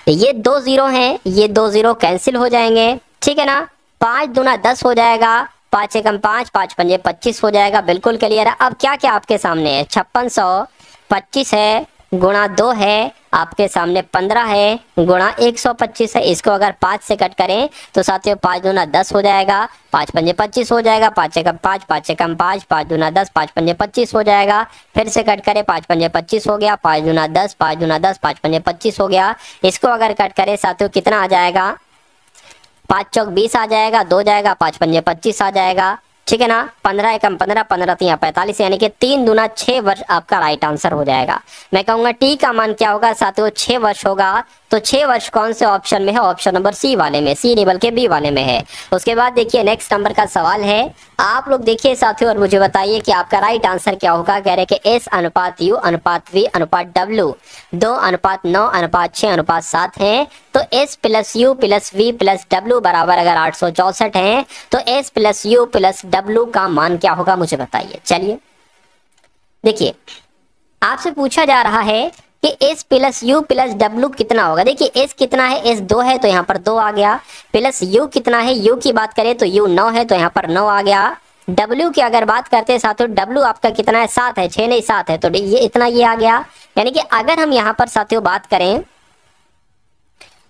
ये 2 0 हैं, ये 2 0 कैंसिल हो जाएंगे, ठीक है ना। 5 दूना 10 हो जाएगा, 5 एकम 5, 5 पंजे 25 हो जाएगा, बिल्कुल क्लियर है। अब क्या क्या आपके सामने है, 5625 है, गुणा 2 है, आपके सामने 15 है, गुणा 125 है। इसको अगर 5 से कट करें तो साथियों 5 दूना 10 हो जाएगा, 5 पंजे 25 हो जाएगा, 5 एकम 5, 5 एकम 5, 5 दूना 10, 5 पंजे 25 हो जाएगा। फिर से कट करें, 5 पंजे 25 हो गया, 5 दूना 10, 5 दूना 10, 5 पंजे 25 हो गया। इसको अगर कट करें साथियों कितना आ जाएगा, 5 चौक 20 आ जाएगा, 2 जाएगा, 5 पंजे 25 आ जाएगा, ठीक है ना। 15 एकम 15, 15 3 45, यानी कि 3 दूना 6 वर्ष आपका राइट आंसर हो जाएगा। मैं कहूंगा टी का मान क्या होगा साथियों, 6 वर्ष होगा। तो 6 वर्ष कौन से ऑप्शन में है? ऑप्शन नंबर सी वाले में, सी नहीं बल्कि बी वाले में है। उसके बाद देखिए नेक्स्ट नंबर का सवाल है, आप लोग देखिए साथियों और मुझे बताइए कि आपका राइट आंसर क्या होगा। कह रहे कि एस अनुपात यू अनुपात वी अनुपात डब्ल्यू 2:9:6:7 है, तो S plus U plus V plus W बराबर अगर 864 है, तो S plus U plus W का मान क्या होगा मुझे बताइए। चलिए देखिए, आपसे पूछा जा रहा है कि S plus U plus W कितना होगा। देखिए एस कितना है, एस 2 है तो यहाँ पर 2 आ गया, प्लस यू कितना है, यू की बात करें तो यू 9 है तो यहाँ पर 9 आ गया। डब्ल्यू की अगर बात करते हैं साथियों, डब्ल्यू आपका कितना है, 7 है, 6 नहीं 7 है, तो ये इतना ये आ गया। यानी कि अगर हम यहाँ पर साथियों बात करें,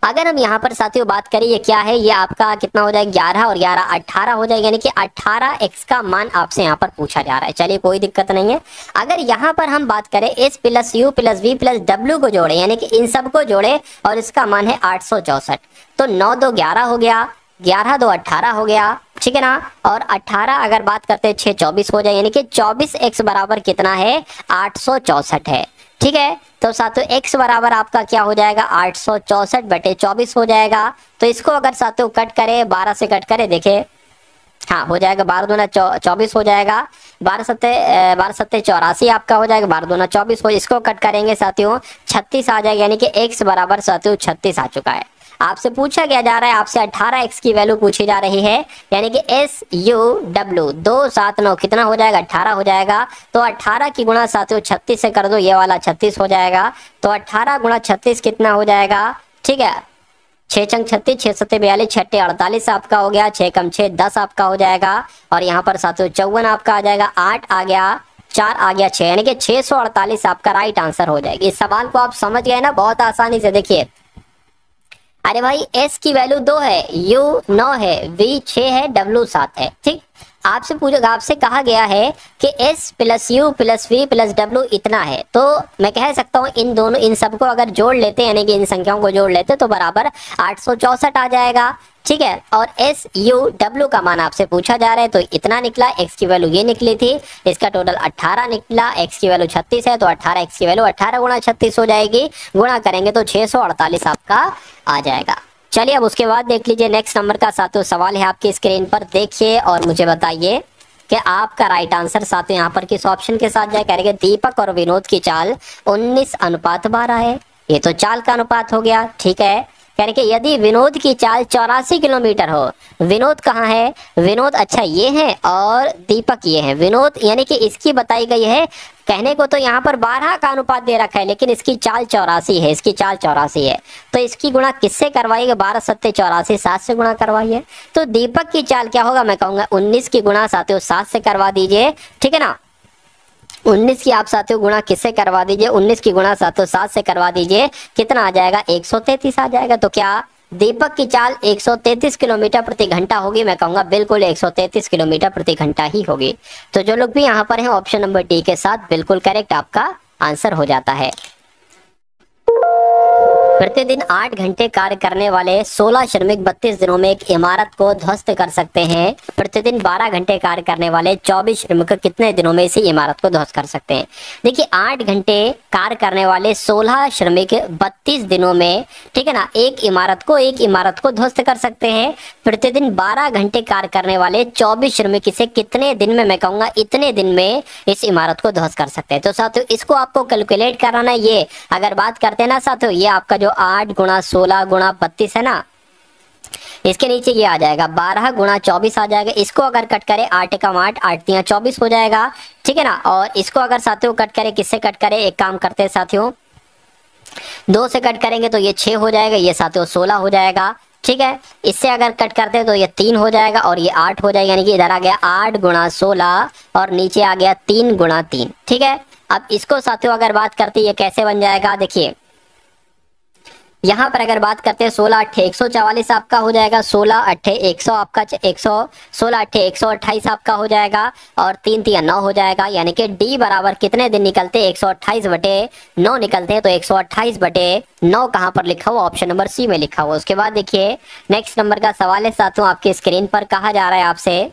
बात करें ये क्या है, ये आपका कितना हो जाएगा 11 और 11 18 हो जाएगा, यानी कि 18x का मान आपसे यहाँ पर पूछा जा रहा है। चलिए कोई दिक्कत नहीं है। अगर यहाँ पर हम बात करें s plus U plus V plus W को जोड़े, यानी कि इन सब को जोड़े और इसका मान है 864, तो 9 2 11 हो गया, 11 2 18 हो गया, ठीक है ना। और 18 अगर बात करते हैं 6 24 हो जाए, यानी कि 24x बराबर कितना है 864 है, ठीक है। तो साथियों x बराबर आपका क्या हो जाएगा 864 बटे 24 हो जाएगा। तो इसको अगर साथियों कट करें, 12 से कट करें, देखे हाँ हो जाएगा, 12 दूना 24 हो जाएगा, 12 सत्ते 84 आपका हो जाएगा, 12 दूना 24 हो, इसको कट करेंगे साथियों 36 आ जाएगा, यानी कि x बराबर साथियों 36 आ चुका है। आपसे पूछा गया जा रहा है, आपसे 18x की वैल्यू पूछी जा रही है, यानी कि एस यू डब्ल्यू 2 7 9 कितना हो जाएगा 18 हो जाएगा। तो 18 की गुणा साथियों 36 से कर दो, ये वाला 36 हो जाएगा। तो 18 गुणा 36 कितना हो जाएगा, ठीक है, 6 चंग 36, 6 सत्ते 42, 6 48 आपका हो गया, 6 कम 6 10 आपका हो जाएगा। और यहाँ पर साथियों 54 आपका आ जाएगा, 8 आ गया, 4 आ गया 6, यानी कि 648 आपका राइट आंसर हो जाएगी। इस सवाल को आप समझ गए ना बहुत आसानी से। देखिए अरे भाई S की वैल्यू 2 है, U 9 है, V 6 है, W 7 है। ठीक, आपसे कहा गया है कि S plus U plus V plus W इतना है, तो मैं कह सकता हूँ इन सबको अगर जोड़ लेते हैं, यानी कि इन संख्याओं को जोड़ लेते तो बराबर 864 आ जाएगा। ठीक है, और S U W का मान आपसे पूछा जा रहा है, तो इतना निकला। X की वैल्यू ये निकली थी, इसका टोटल 18 निकला। X की वैल्यू 36 है, तो 18 X की वैल्यू 18 गुणा 36 हो जाएगी। गुणा करेंगे तो 648 आपका आ जाएगा। चलिए अब उसके बाद देख लीजिए नेक्स्ट नंबर का साथियों सवाल है आपकी स्क्रीन पर, देखिए और मुझे बताइए कि आपका राइट आंसर साथियों यहाँ पर किस ऑप्शन के साथ जाए। कह रहे दीपक और विनोद की चाल 19:12 है, ये तो चाल का अनुपात हो गया। ठीक है, कह रहे कि यदि विनोद की चाल 84 किलोमीटर हो, विनोद कहाँ है, विनोद अच्छा ये है और दीपक ये है। विनोद यानी कि इसकी बताई गई है, कहने को तो यहाँ पर 12 का अनुपात दे रखा है, लेकिन इसकी चाल 84 है, इसकी चाल 84 है, तो इसकी गुणा किससे करवाइए, 12 सत्ते 84, 7 से गुणा करवाइए। तो दीपक की चाल क्या होगा, मैं कहूँगा 19 की गुणा साथियों 7 से करवा दीजिए। ठीक है ना, 19 की आप साथियों गुणा किससे करवा दीजिए, 19 की गुणा साथियों 7 से करवा दीजिए, कितना आ जाएगा, 133 आ जाएगा। तो क्या दीपक की चाल 133 किलोमीटर प्रति घंटा होगी, मैं कहूंगा बिल्कुल 133 किलोमीटर प्रति घंटा ही होगी। तो जो लोग भी यहाँ पर हैं ऑप्शन नंबर डी के साथ बिल्कुल करेक्ट आपका आंसर हो जाता है। प्रतिदिन 8 घंटे कार्य करने वाले 16 श्रमिक 32 दिनों में एक इमारत को ध्वस्त कर सकते हैं। प्रतिदिन 12 घंटे कार्य करने वाले 24 श्रमिक कितने दिनों में इसी इमारत को ध्वस्त कर सकते हैं। देखिए 8 घंटे कार्य करने वाले 16 श्रमिक 32 दिनों में, ठीक है ना, एक इमारत को ध्वस्त कर सकते हैं। प्रतिदिन 12 घंटे कार्य करने वाले 24 श्रमिक इसे कितने दिन में, मैं कहूंगा इतने दिन में इस इमारत को ध्वस्त कर सकते हैं। तो साथियों इसको आपको कैलकुलेट कराना है। ये अगर बात करते हैं ना साथियों, ये आपका जो 8 गुणा 16 गुणा 32 है ना, इसके नीचे ये आ जाएगा 12 गुणा 24 आ जाएगा। इसको अगर कट करें 8 का 8, 8 तियां 24 हो जाएगा। ठीक है ना, और इसको अगर साथियों कट करें, किससे कट करें, एक काम करते हैं साथियों 2 से कट करेंगे तो ये 6 हो जाएगा, ये साथियों 16 हो जाएगा। ठीक है, इससे अगर कट करते हैं तो ये 3 हो जाएगा और ये 8 हो जाएगा, यानी कि इधर आ गया 8 गुणा 16 और नीचे आ गया 3 गुणा 3। ठीक है, अब इसको साथियों अगर बात करते हैं ये कैसे बन जाएगा, देखिए यहाँ पर अगर बात करते हैं 16 8 144 आपका हो जाएगा, 16 8 100 आपका 16 8 128 आपका हो जाएगा और 3 3 9 हो जाएगा। यानी कि डी बराबर कितने दिन निकलते हैं, 128 बटे 9 निकलते हैं। तो 128 बटे 9 कहाँ पर लिखा हुआ, ऑप्शन नंबर सी में लिखा हुआ। उसके बाद देखिए नेक्स्ट नंबर का सवाल है साथियों आपके स्क्रीन पर, कहा जा रहा है आपसे,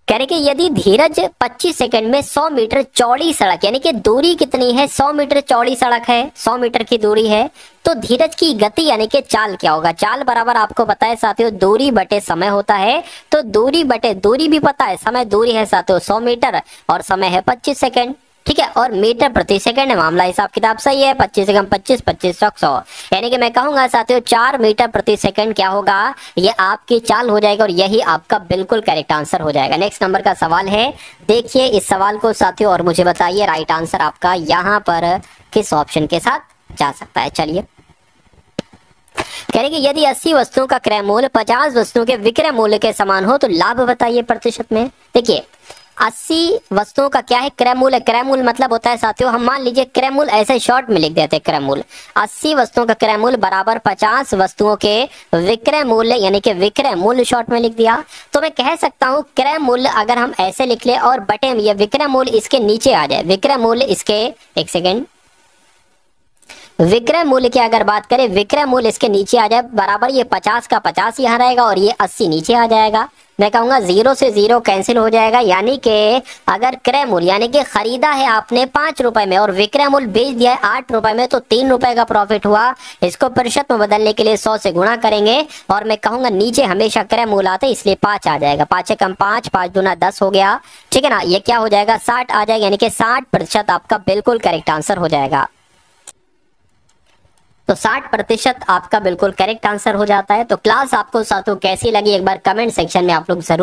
कह रहे कि यदि धीरज 25 सेकंड में 100 मीटर चौड़ी सड़क, यानी कि दूरी कितनी है, 100 मीटर चौड़ी सड़क है, 100 मीटर की दूरी है, तो धीरज की गति यानी कि चाल क्या होगा। चाल बराबर आपको पता है साथियों दूरी बटे समय होता है। तो दूरी बटे दूरी भी पता है, समय दूरी है साथियों 100 मीटर और समय है 25 सेकंड। ठीक है, और मीटर प्रति सेकंड है, मामला हिसाब किताब सही है। 25 से कम 25, 25 से 100, यानी कि मैं कहूंगा साथियों 4 मीटर प्रति सेकंड क्या होगा, ये आपकी चाल हो जाएगा और यही आपका बिल्कुल करेक्ट आंसर हो जाएगा। नेक्स्ट नंबर का सवाल है, देखिए इस सवाल को साथियों और मुझे बताइए राइट आंसर आपका यहाँ पर किस ऑप्शन के साथ जा सकता है। चलिए कह रहे कि यदि 80 वस्तुओं का क्रय मूल्य 50 वस्तुओं के विक्रय मूल्य के समान हो तो लाभ बताइए प्रतिशत में। देखिए 80 वस्तुओं का क्या है, क्रय मूल्य। क्रय मूल्य मतलब होता है साथियों, हम मान लीजिए क्रय मूल्य ऐसे शॉर्ट में लिख देते हैं, क्रय मूल्य 80 वस्तुओं का क्रय मूल्य बराबर 50 वस्तुओं के विक्रय मूल्य, यानी कि विक्रय मूल्य शॉर्ट में लिख दिया। तो मैं कह सकता हूं क्रय मूल्य अगर हम ऐसे लिख ले और बटे में ये विक्रय मूल्य इसके नीचे आ जाए, विक्रय मूल्य इसके, एक सेकेंड, विक्रय मूल्य की अगर बात करें, विक्रय मूल्य इसके नीचे आ जाए बराबर ये 50 का 50 यहाँ रहेगा और ये 80 नीचे आ जाएगा। मैं कहूंगा 0 से 0 कैंसिल हो जाएगा, यानी कि अगर क्रय मूल्य यानी कि खरीदा है आपने 5 रुपए में और विक्रय मूल्य बेच दिया है 8 रुपए में, तो 3 रुपए का प्रॉफिट हुआ। इसको प्रतिशत में बदलने के लिए 100 से गुणा करेंगे और मैं कहूंगा नीचे हमेशा क्रय मूल्य आता है इसलिए 5 आ जाएगा। 5 से कम 5, 5 दूना 10 हो गया। ठीक है ना, ये क्या हो जाएगा 60 आ जाएगा, यानी कि 60% आपका बिल्कुल करेक्ट आंसर हो जाएगा। तो 60% आपका बिल्कुल करेक्ट आंसर हो जाता है। तो क्लास आपको साथियों कैसी लगी एक बार कमेंट सेक्शन में आप लोग जरूर